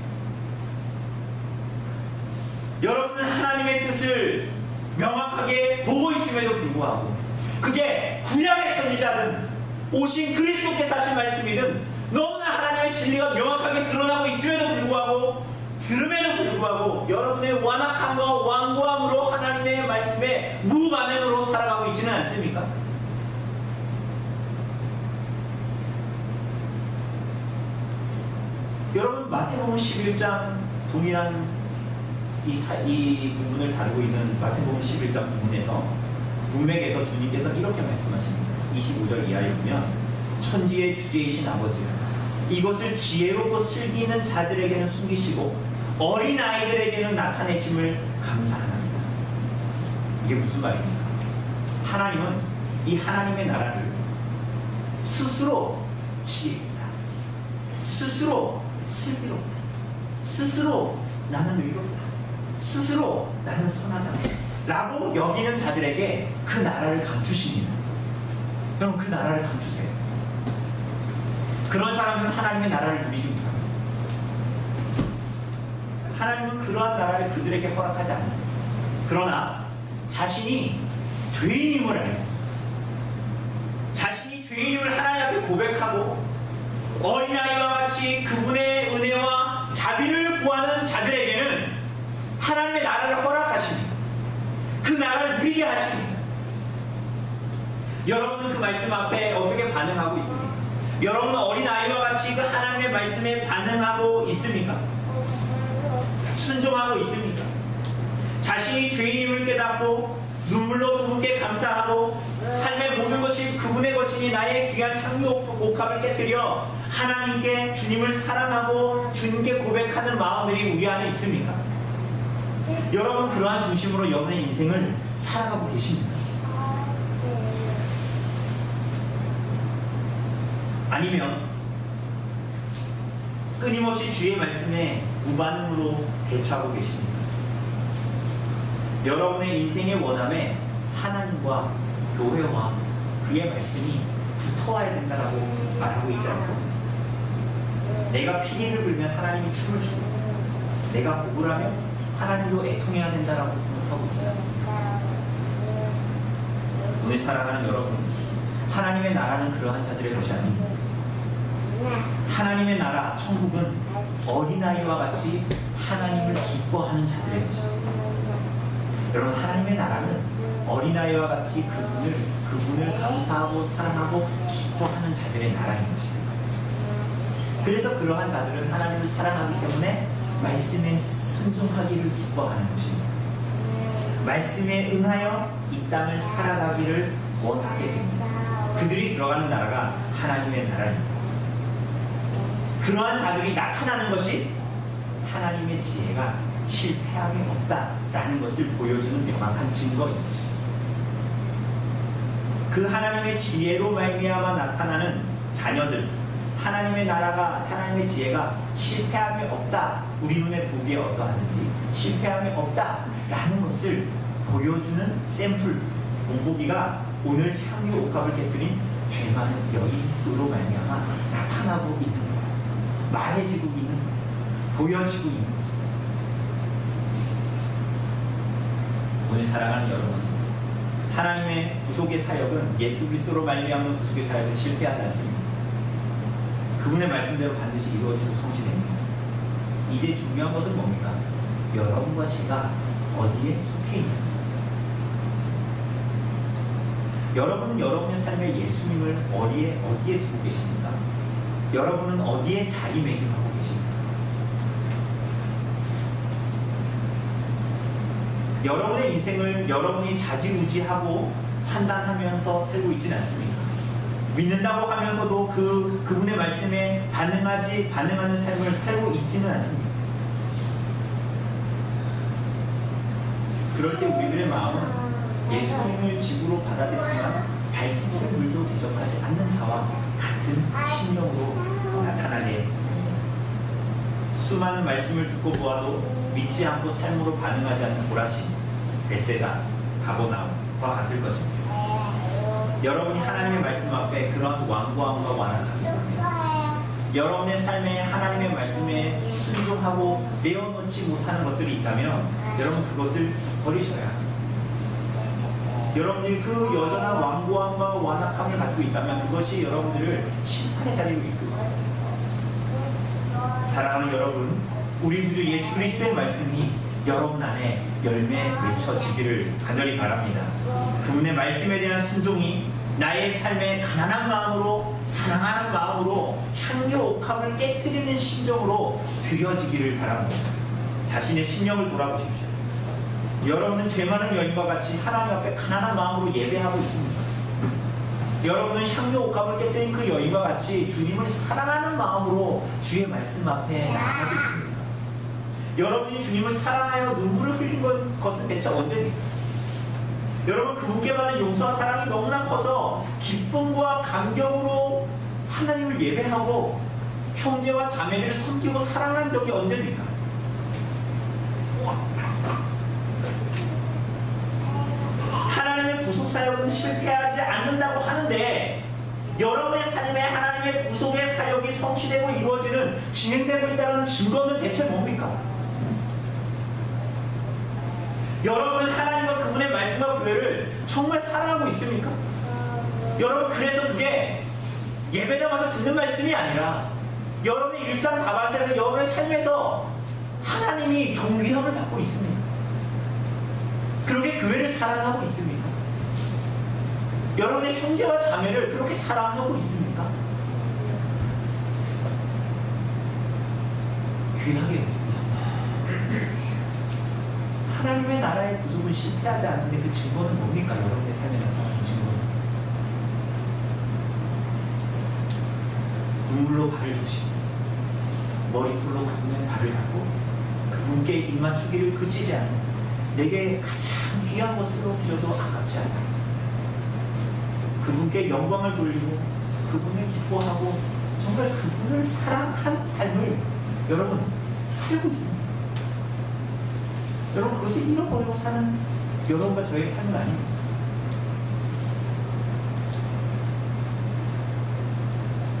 여러분은 하나님의 뜻을 명확하게 보고 있음에도 불구하고 그게 구약의 선지자든 오신 그리스도께서 하신 말씀이든 너무나 하나님의 진리가 명확하게 드러나고 있음에도 불구하고 들음에도 불구하고 여러분의 완악함과 완고함으로 하나님의 말씀에 무반응으로 살아가고 있지는 않습니까? 여러분 마태복음 11장 동일한 이 부분을 다루고 있는 마태복음 11장 부분에서 문맥에서 주님께서 이렇게 말씀하십니다. 25절 이하에 보면 천지의 주제이신 아버지가 이것을 지혜롭고 슬기 있는 자들에게는 숨기시고 어린 아이들에게는 나타내심을 감사합니다. 이게 무슨 말입니까? 하나님은 이 하나님의 나라를 스스로 지혜있다, 스스로 슬기롭다, 스스로 나는 의롭다, 스스로 나는 선하다 라고 여기는 자들에게 그 나라를 감추십니다. 그럼 그 나라를 감추세요. 그런 사람들은 하나님의 나라를 누리지 못합니다. 하나님은 그러한 나라를 그들에게 허락하지 않으세요. 그러나 자신이 죄인임을 알고 자신이 죄인임을 하나님 앞에 고백하고 어린아이와 같이 그분의 은혜와 자비를 구하는 자들에게는 하나님의 나라를 허락하십니다. 그 나라를 누리게 하십니다. 여러분은 그 말씀 앞에 어떻게 반응하고 있습니까? 여러분은 어린아이와 같이 그 하나님의 말씀에 반응하고 있습니까? 순종하고 있습니까? 자신이 죄인임을 깨닫고 눈물로 그분께 감사하고 삶의 모든 것이 그분의 것이니 나의 귀한 향유 옥합을 깨뜨려 하나님께 주님을 사랑하고 주님께 고백하는 마음들이 우리 안에 있습니까? 여러분 그러한 중심으로 여러분의 인생을 살아가고 계십니까? 아니면 끊임없이 주의 말씀에 무반응으로 대처하고 계십니까? 여러분의 인생의 원함에 하나님과 교회와 그의 말씀이 붙어와야 된다라고 말하고 있지 않습니까? 내가 피리를 불면 하나님이 춤을 추고 내가 복을 하면 하나님도 애통해야 된다라고 생각하고 있지 않습니까? 오늘 사랑하는 여러분, 하나님의 나라는 그러한 자들의 것이 아닙니다. 하나님의 나라, 천국은 어린아이와 같이 하나님을 기뻐하는 자들의 것입니다. 여러분, 하나님의 나라는 어린아이와 같이 그분을 감사하고 사랑하고 기뻐하는 자들의 나라인 것입니다. 그래서 그러한 자들은 하나님을 사랑하기 때문에 말씀에 순종하기를 기뻐하는 것입니다. 말씀에 응하여 이 땅을 살아가기를 원하게 됩니다. 그들이 들어가는 나라가 하나님의 나라입니다. 그러한 자들이 나타나는 것이 하나님의 지혜가 실패함이 없다라는 것을 보여주는 명확한 증거인 것입니다. 그 하나님의 지혜로 말미암아 나타나는 자녀들, 하나님의 나라가, 하나님의 지혜가 실패함이 없다, 우리 눈에 보기에 어떠하든지 실패함이 없다라는 것을 보여주는 샘플 본보기가 오늘 향유 옥합을 깨뜨린 죄 많은 여인으로 말미암아 나타나고 있는 거예요. 말해지고 있는 거예요. 보여지고 있는 거죠. 오늘 사랑하는 여러분, 하나님의 구속의 사역은 예수 그리스도로 말미암는 구속의 사역은 실패하지 않습니다. 그분의 말씀대로 반드시 이루어지고 성취됩니다. 이제 중요한 것은 뭡니까? 여러분과 제가 어디에 속해 있는가? 여러분은 여러분의 삶에 예수님을 어디에 두고 계십니까? 여러분은 어디에 자리매김하고 계십니까? 여러분의 인생을 여러분이 좌지우지하고 판단하면서 살고 있지는 않습니까? 믿는다고 하면서도 그분의 말씀에 반응하는 삶을 살고 있지는 않습니다. 그럴 때 우리들의 마음은 예수님을 집으로 받아들이지만 발짓을 물도 대접하지 않는 자와 같은 심령으로 나타나게 됩니다. 수많은 말씀을 듣고 보아도 믿지 않고 삶으로 반응하지 않는 고라신, 베세다, 가버나움과 같을 것입니다. 여러분이 하나님의 말씀 앞에 그런 완고함과 완악함이 있다면, 여러분의 삶에 하나님의 말씀에 순종하고 내어놓지 못하는 것들이 있다면 여러분 그것을 버리셔야 합니다. 여러분들이 그 여전한 완고함과 완악함을 가지고 있다면 그것이 여러분들을 심판의 자리로 이끌어요. 사랑하는 여러분, 우리 구주 예수 그리스도의 말씀이 여러분 안에 열매 맺혀지기를 간절히 바랍니다. 그분의 말씀에 대한 순종이 나의 삶에 가난한 마음으로, 사랑하는 마음으로, 향유 옥합을 깨뜨리는 심정으로 드려지기를 바랍니다. 자신의 심령을 돌아보십시오. 여러분은 죄 많은 여인과 같이 하나님 앞에 가난한 마음으로 예배하고 있습니다. 여러분은 향유 옥합을 깨뜨린 그 여인과 같이 주님을 사랑하는 마음으로 주의 말씀 앞에 나아가고 있습니다. 여러분이 주님을 사랑하여 눈물을 흘린 것은 대체 언제입니까? 여러분 그분께 받은 용서와 사랑이 너무나 커서 기쁨과 감격으로 하나님을 예배하고 형제와 자매들을 섬기고 사랑한 적이 언제입니까? 하나님의 구속사역은 실패하지 않는다고 하는데 여러분의 삶에 하나님의 구속의 사역이 성취되고 이루어지는, 진행되고 있다는 증거는 대체 뭡니까? 여러분은 하나님과 그분의 말씀과 교회를 정말 사랑하고 있습니까? 여러분 그래서 그게 예배당 와서 듣는 말씀이 아니라 여러분의 일상 다반사에서 여러분의 삶에서 하나님이 존귀함을 받고 있습니다. 그렇게 교회를 사랑하고 있습니까? 여러분의 형제와 자매를 그렇게 사랑하고 있습니까? 귀하게 여기고 있습니다. 하나님의 나라의 구속은 실패하지 않는데 그 증거는 뭡니까? 여러분의 삶에 나타나는 증거는 눈물로 발을 주시고 머리털로 그분의 발을 닦고 그분께 입 맞추기를 그치지 않는, 내게 가장 귀한 것으로 드려도 아깝지 않다. 그분께 영광을 돌리고 그분을 기뻐하고 정말 그분을 사랑한 삶을 여러분 살고 있습니다. 여러분 그것을 잃어버리고 사는 여러분과 저의 삶은 아닙니다.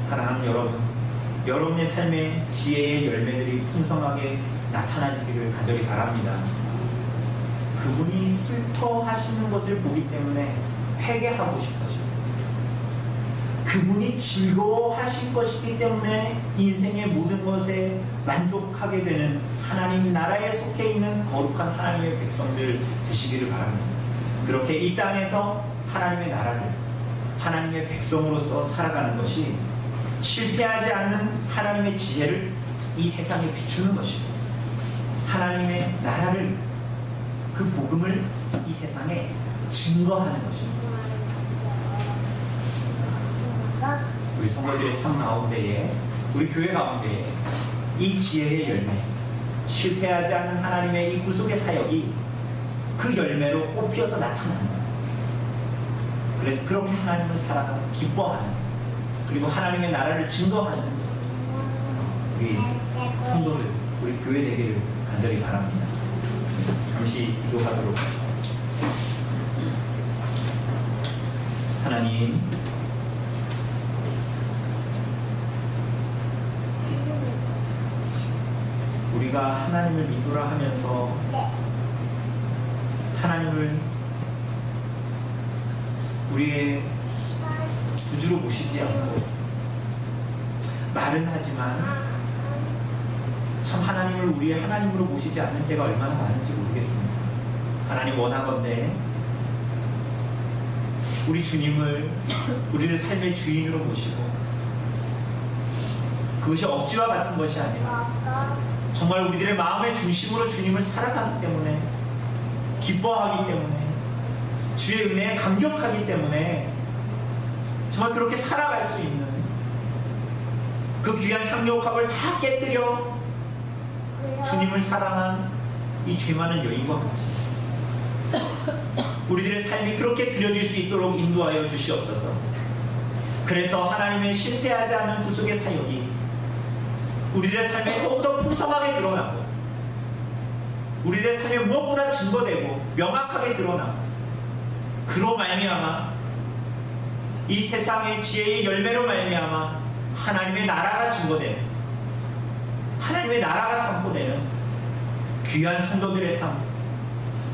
사랑하는 여러분, 여러분의 삶에 지혜의 열매들이 풍성하게 나타나지기를 간절히 바랍니다. 그분이 슬퍼하시는 것을 보기 때문에 회개하고 싶어지고, 그분이 즐거워하실 것이기 때문에 인생의 모든 것에 만족하게 되는 하나님 나라에 속해 있는 거룩한 하나님의 백성들 되시기를 바랍니다. 그렇게 이 땅에서 하나님의 나라를, 하나님의 백성으로서 살아가는 것이 실패하지 않는 하나님의 지혜를 이 세상에 비추는 것이고, 하나님의 나라를, 그 복음을 이 세상에 증거하는 것입니다. 우리 성도들의 삶 가운데에, 우리 교회 가운데에 이 지혜의 열매, 실패하지 않는 하나님의 이 구속의 사역이 그 열매로 꽃피어서 나타납니다. 그래서 그렇게 하나님을 살아가고 기뻐하는, 그리고 하나님의 나라를 증거하는 우리 성도들, 우리 교회 되기를 간절히 바랍니다. 잠시 기도하도록 하겠습니다. 하나님, 우리가 하나님을 믿으라 하면서 하나님을 우리의 구주로 모시지 않고 말은 하지만 참 하나님을 우리의 하나님으로 모시지 않는 때가 얼마나 많은지 모르겠습니다. 하나님, 원하건대 우리 주님을 우리를 삶의 주인으로 모시고, 그것이 억지와 같은 것이 아니라 정말 우리들의 마음의 중심으로 주님을 사랑하기 때문에, 기뻐하기 때문에, 주의 은혜에 감격하기 때문에 정말 그렇게 살아갈 수 있는 그 귀한 향료값을 다 깨뜨려 주님을 사랑한 이 죄 많은 여인과 같이 우리들의 삶이 그렇게 드려질 수 있도록 인도하여 주시옵소서. 그래서 하나님의 실패하지 않은 구속의 사역이 우리들의 삶에 더욱더 풍성하게 드러나고, 우리들의 삶에 무엇보다 증거되고 명확하게 드러나고, 그로 말미암아 이 세상의 지혜의 열매로 말미암아 하나님의 나라가 증거되는, 하나님의 나라가 선포되는 귀한 성도들의 삶,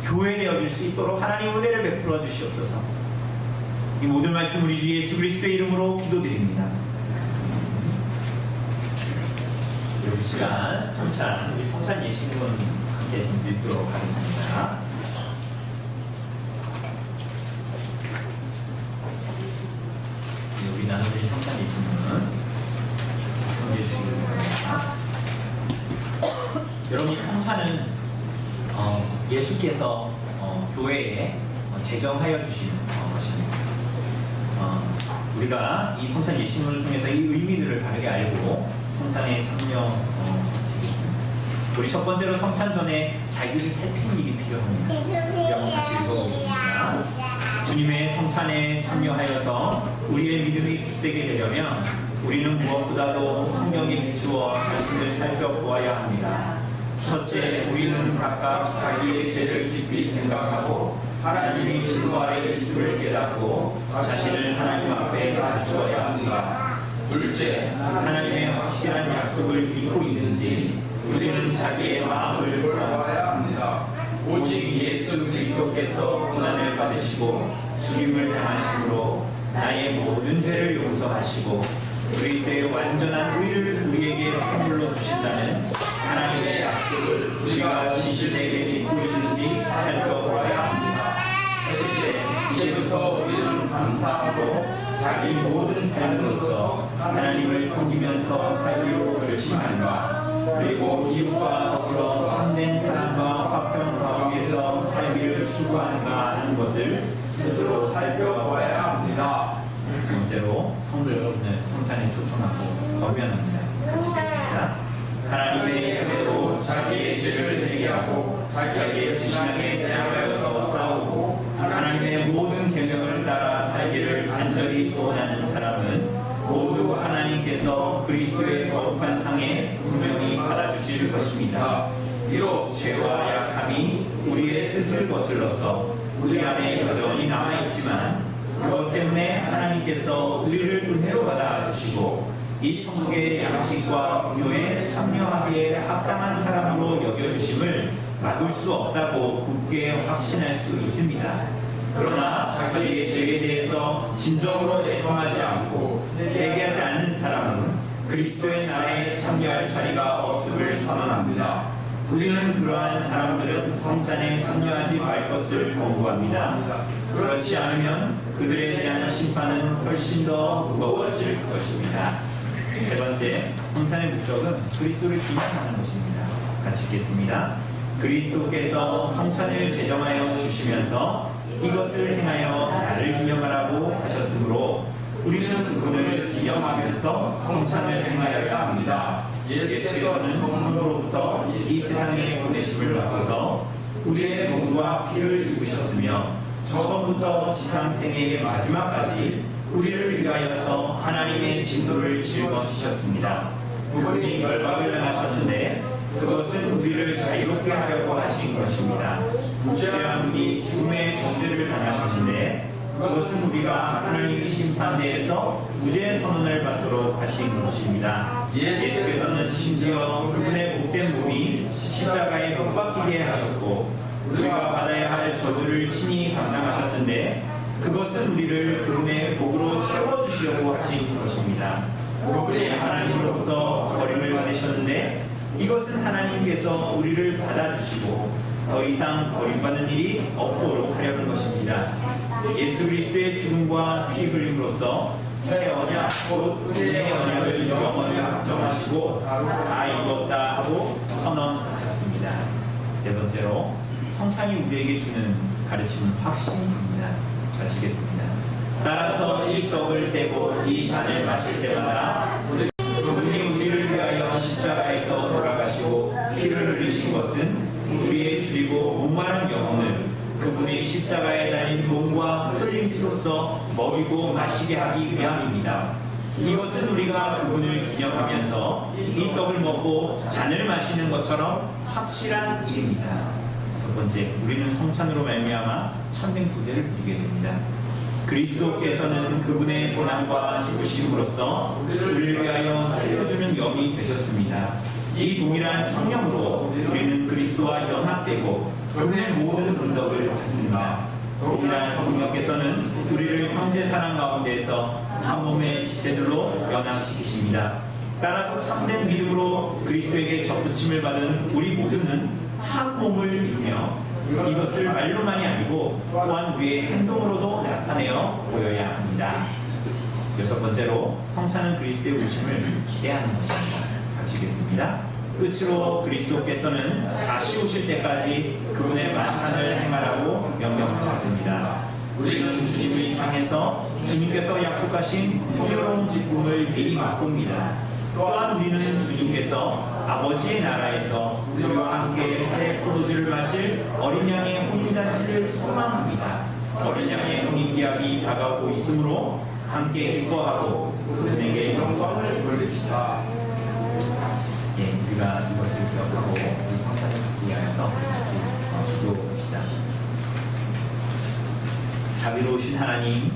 교회 되어질 수 있도록 하나님 은혜를 베풀어 주시옵소서. 이 모든 말씀 우리 주 예수 그리스도의 이름으로 기도드립니다. 이 시간 성찬, 우리 성찬 예식은 함께 좀 읽도록 하겠습니다. 우리 나누는 성찬 예식은 정리해 주시기 바랍니다. 여러분, 이 성찬은 예수께서 교회에 제정하여 주신 것입니다. 우리가 이 성찬 예식을 통해서 이 의미들을 바르게 알고 성찬에 참여하시겠습니다. 우리 첫 번째로 성찬 전에 자기를 살피는 일이 필요합니다. 우리 한번 같이 읽어보겠습니다. 주님의 성찬에 참여하여서 우리의 믿음이 굳세게 되려면 우리는 무엇보다도 성경에 비추어 자신을 살펴보아야 합니다. 첫째, 우리는 각각 자기의 죄를 깊이 생각하고 하나님이 진노하에 있음을 깨닫고 자신을 하나님 앞에 낮추어야 합니다. 둘째, 하나님의 확실한 약속을 믿고 있는지 우리는 자기의 마음을 돌아봐야 합니다. 오직 예수 그리스도께서 고난을 받으시고 죽임을 당하심으로 나의 모든 죄를 용서하시고 그리스도의 완전한 의를 우리에게 선물로 주신다는 하나님의 약속을 우리가 진실되게 믿고 있는지 살펴보아야 합니다. 셋째, 이제부터 우리는 감사하고 자기 모든 삶으로서 하나님을 섬기면서 살기로 결심한가, 그리고 이웃과 더불어 참된 사랑과 화평 가운데서 살기를 추구하는가 하는 것을 스스로 살펴보아야 합니다. 두 번째로 성도 여러분을 성찬에 초청하고 권면합니다. 같이 읽겠습니다. 하나님의 이름으로 자기의 죄를 회개하고 자기의 신앙에 대하여서 싸우고 하나님의 모든 계명을 따라 살기를 간절히 소원하는 사람은 모두 하나님께서 그리스도의 거룩한 상에 분명히 받아주실 것입니다. 비록 죄와 약함이 우리의 뜻을 거슬러서 우리 안에 여전히 남아있지만 그것 때문에 하나님께서 우리를 은혜로 받아주시고 이 천국의 양식과 음료에 참여하기에 합당한 사람으로 여겨주심을 막을 수 없다고 굳게 확신할 수 있습니다. 그러나 자기의 죄에 대해서 진정으로 애통하지 않고 회개하지 않는 사람은 그리스도의 나라에 참여할 자리가 없음을 선언합니다. 우리는 그러한 사람들은 성찬에 참여하지 말 것을 권고합니다. 그렇지 않으면 그들에 대한 심판은 훨씬 더 무거워질 것입니다. 세 번째, 성찬의 목적은 그리스도를 기념하는 것입니다. 같이 읽겠습니다. 그리스도께서 성찬을 제정하여 주시며 하시면서 이것을 행하여 나를 기념하라고 하셨으므로 우리는 그분을 기념하면서 성찬을 행하여야 합니다. 예수께서는 성부로부터 이 세상에 보내심을 받고서 우리의 몸과 피를 입으셨으며 처음부터 지상생애의 마지막까지 우리를 위하여서 하나님의 진노를 짊어지셨습니다. 그분이 결박을 당하셨는데 그것은 우리를 자유롭게 하려고 하신 것입니다. 무죄한 분이 죽음의 정죄를 당하셨는데 그것은 우리가 하나님의 심판대에서 무죄 선언을 받도록 하신 것입니다. 예수께서는 심지어 그분의 못된 몸이 십자가에 못 박히게 하셨고 우리가 받아야 할 저주를 친히 감당하셨는데 그것은 우리를 그분의 복으로 채워주시려고 하신 것입니다. 그분이 하나님으로부터 버림을 받으셨는데 이것은 하나님께서 우리를 받아주시고 더 이상 버림받는 일이 없도록 하려는 것입니다. 예수 그리스도의 죽음과 피 흘림으로써 새 언약 곧 은혜의 언약을 영원히 확정하시고 다 이뤘다 하고 선언하셨습니다. 네 번째로 성찬이 우리에게 주는 가르침은 확신입니다. 마치겠습니다. 따라서 이 떡을 떼고 이 잔을 마실 때마다 그분이 우리를 위하여 십자가에서 돌아가시고 피를 흘리신 것은 우리의 줄이고 목마른 영혼을 그분이 십자가에 달린 몸과 흘린 피로써 먹이고 마시게 하기 위함입니다. 이것은 우리가 그분을 기념하면서 이 떡을 먹고 잔을 마시는 것처럼 확실한 일입니다. 첫 번째, 우리는 성찬으로 말미암아 천명 도제를 드리게 됩니다. 그리스도께서는 그분의 고난과 죽으심으로써 우리를 위하여 살려주는 영이 되셨습니다. 이 동일한 성령으로 우리는 그리스도와 연합되고 그분의 모든 은덕을 받습니다. 동일한 성령께서는 우리를 형제 사랑 가운데에서 한 몸의 지체들로 연합시키십니다. 따라서 참된 믿음으로 그리스도에게 접붙임을 받은 우리 모두는 한 몸을 이루며 이것을 말로만이 아니고 또한 우리의 행동으로도 나타내어 보여야 합니다. 여섯 번째로 성찬은 그리스도의 오심을 기대하는 것입니다. 같이 읽겠습니다. 끝으로 그리스도께서는 다시 오실 때까지 그분의 만찬을 행하라고 명령하셨습니다. 우리는 주님을 향해서 주님께서 약속하신 풍요로운 기쁨을 미리 맛봅니다. 또한 우리는 주님께서 아버지의 나라에서 우리와 함께 새 포도주를 마실 어린 양의 혼인잔치를 소망합니다. 어린 양의 혼인기약이 다가오고 있으므로 함께 기뻐하고 그분에게 영광을 돌립시다. 예, 우리가 이것을 기억하고 이 성찬을 받기 위하여서 같이 기도해봅시다. 자비로우신 하나님,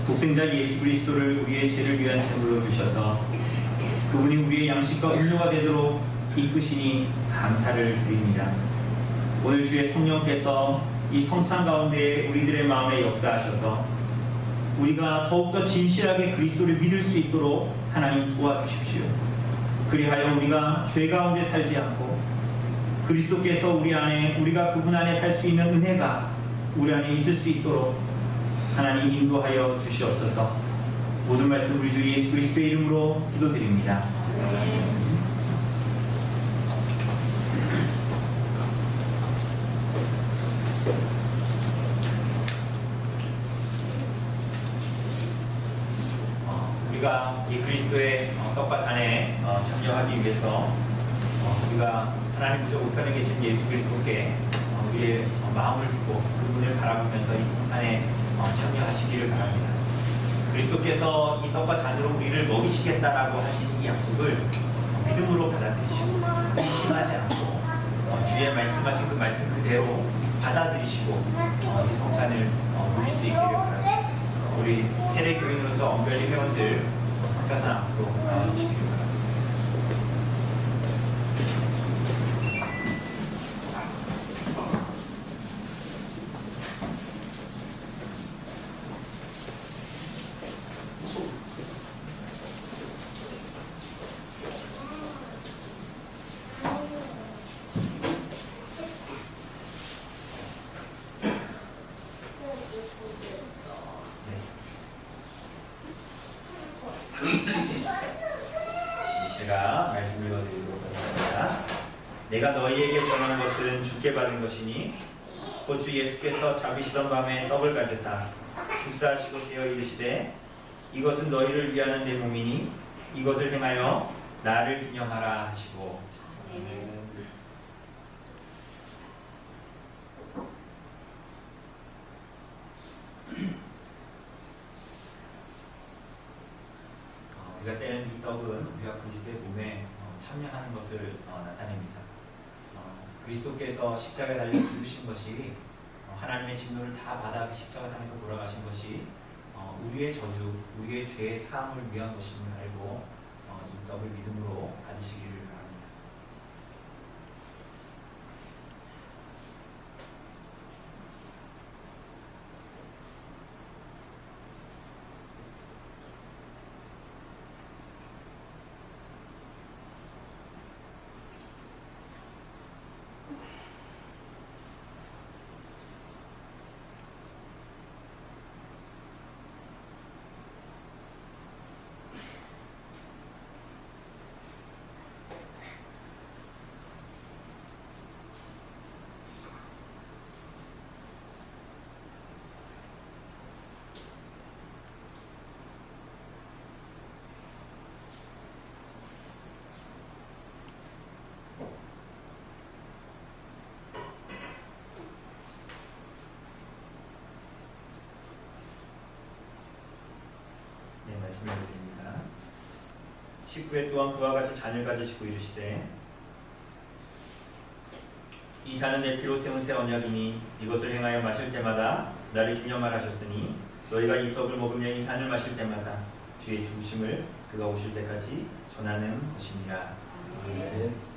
독생자 예수 그리스도를 우리의 죄를 위한 제물로 주셔서 그분이 우리의 양식과 음료가 되도록 이끄시니 감사를 드립니다. 오늘 주의 성령께서 이 성찬 가운데 우리들의 마음에 역사하셔서 우리가 더욱더 진실하게 그리스도를 믿을 수 있도록 하나님 도와주십시오. 그리하여 우리가 죄 가운데 살지 않고 그리스도께서 우리 안에, 우리가 그분 안에 살 수 있는 은혜가 우리 안에 있을 수 있도록 하나님 인도하여 주시옵소서. 모든 말씀 우리 주 예수 그리스도의 이름으로 기도드립니다. 우리가 이 그리스도의 떡과 잔에 참여하기 위해서 우리가 하나님 우주 우편에 계신 예수 그리스도께 우리의 마음을 두고 그분을 바라보면서 이 성찬에 참여하시기를 바랍니다. 그리스도께서 이 떡과 잔으로 우리를 먹이시겠다라고 하신 이 약속을 믿음으로 받아들이시고 의심하지 않고 주의 말씀하신 그 말씀 그대로 받아들이시고 이 성찬을 누릴 수 있기를 바랍니다. 우리 세례교인으로서 엄별히 회원들 성찬상 앞으로 나와주시기를 바랍니다. 제가 말씀 읽어드리도록 하겠습니다. 내가 너희에게 전한 것은 주께 받은 것이니 곧 주 예수께서 잡으시던 밤에 떡을 가져사 축사하시고 깨어 이르시되 이것은 너희를 위하는 내 몸이니 이것을 행하여 나를 기념하라 하시고. 우리가 떼는 이 떡은 우리가 그리스도의 몸에 참여하는 것을 나타냅니다. 그리스도께서 십자가에 달려 죽으신 것이 하나님의 진노를 다 받아 십자가상에서 돌아가신 것이 우리의 저주, 우리의 죄의 사함을 위한 것임을 알고 이 떡을 믿음으로 받으시기를 바랍니다. 말씀을 드립니다. 19회 또한 그와 같이 잔을 가지시고 이르시되 이 잔은 내 피로 세운 새 언약이니 이것을 행하여 마실 때마다 나를 기념하라 하셨으니 너희가 이 떡을 먹으며 이 잔을 마실 때마다 주의 죽으심을 그가 오실 때까지 전하는 것입니다. 아멘.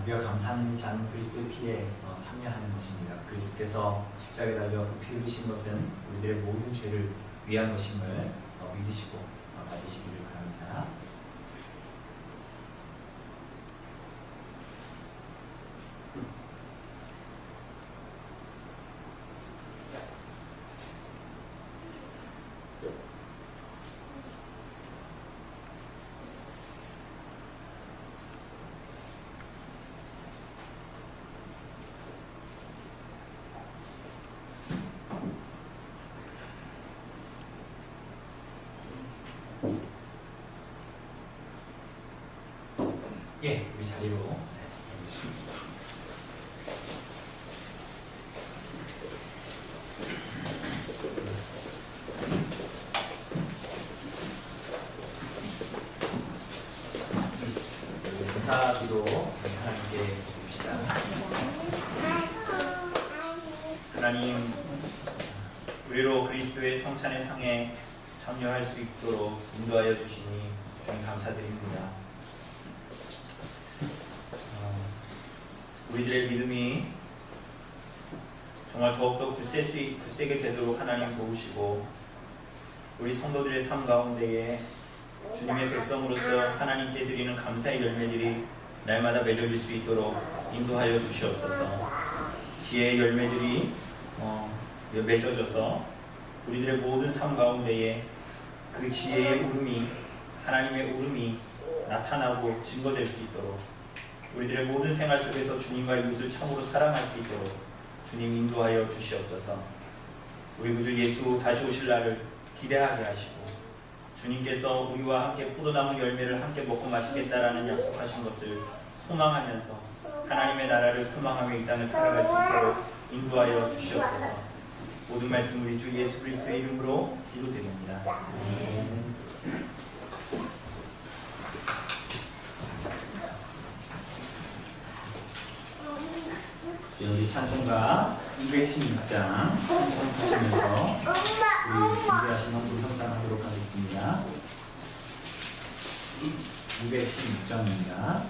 우리가 감사하는 잔 그리스도의 피에 참여하는 것입니다. 그리스도께서 십자가에 달려 그 피 흘리신 것은 우리들의 모든 죄를 위한 것임을 믿으시고 받으시기를 바랍니다. 예, 우리 자리로. 감사기도 하나님께 드립시다. 하나님, 우리로 그리스도의 성찬의 상에 참여할 수 있도록 인도하여 주시니 주님 감사드립니다. 우리들의 믿음이 정말 더욱더 굳세게 되도록 하나님 도우시고 우리 성도들의 삶 가운데에 주님의 백성으로서 하나님께 드리는 감사의 열매들이 날마다 맺어질 수 있도록 인도하여 주시옵소서. 지혜의 열매들이 맺어져서 우리들의 모든 삶 가운데에 그 지혜의 울음이 하나님의 울음이 나타나고 증거될 수 있도록 우리들의 모든 생활 속에서 주님과 이웃을 참으로 사랑할 수 있도록 주님 인도하여 주시옵소서. 우리 구주 예수 다시 오실 날을 기대하게 하시고 주님께서 우리와 함께 포도나무 열매를 함께 먹고 마시겠다라는 약속하신 것을 소망하면서 하나님의 나라를 소망하며 이 땅을 살아갈 수 있도록 인도하여 주시옵소서. 모든 말씀 우리 주 예수 그리스도의 이름으로 기도드립니다. 우리 찬송가 216장 찬송하시면서 우리 준비하신 한번 성장하도록 하겠습니다. 216장입니다.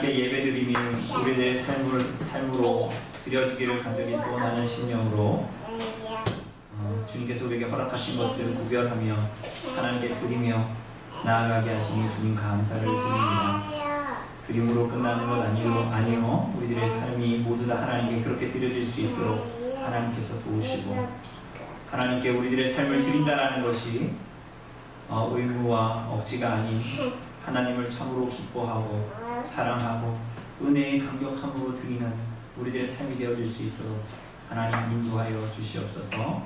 하나님께 예배드림이 우리들의 삶으로 드려지기를 간절히 소원하는 심령으로 주님께서 우리에게 허락하신 것들을 구별하며 하나님께 드리며 나아가게 하시니 주님 감사를 드립니다. 드림으로 끝나는 것 아니요 우리들의 삶이 모두 다 하나님께 그렇게 드려질 수 있도록 하나님께서 도우시고 하나님께 우리들의 삶을 드린다는 것이 의무와 억지가 아닌 하나님을 참으로 기뻐하고 사랑하고 은혜의 감격함으로 드리는 우리들의 삶이 되어질 수 있도록 하나님 인도하여 주시옵소서.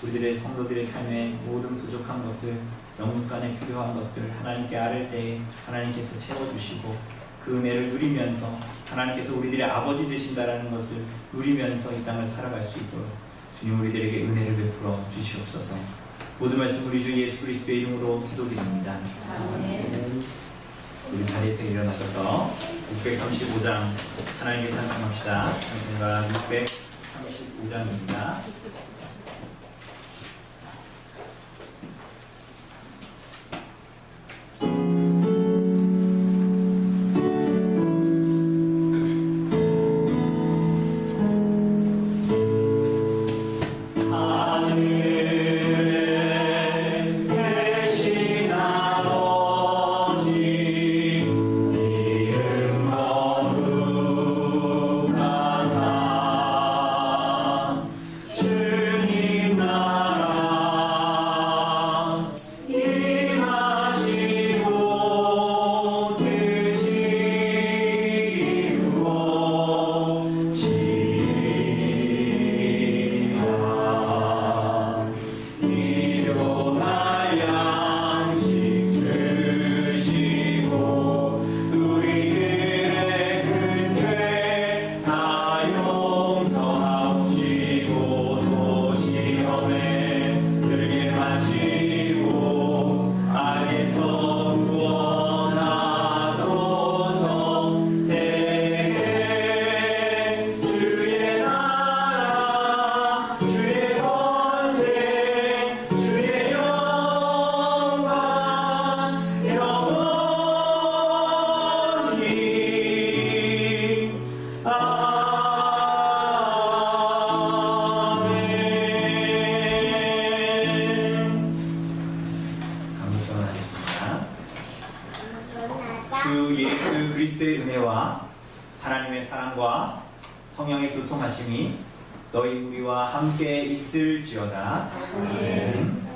우리들의 성도들의 삶에 모든 부족한 것들, 영문간에 필요한 것들 하나님께 아뢰 때에 하나님께서 채워주시고 그 은혜를 누리면서 하나님께서 우리들의 아버지 되신다라는 것을 누리면서 이 땅을 살아갈 수 있도록 주님 우리들에게 은혜를 베풀어 주시옵소서. 모든 말씀 우리 주 예수 그리스도의 이름으로 기도드립니다. 우리 자리에서 일어나셔서 635장 하나님께 찬송합시다. 찬송가 635장입니다. 주 예수 그리스도의 은혜와 하나님의 사랑과 성령의 교통하심이 너희 우리와 함께 있을지어다. 아멘.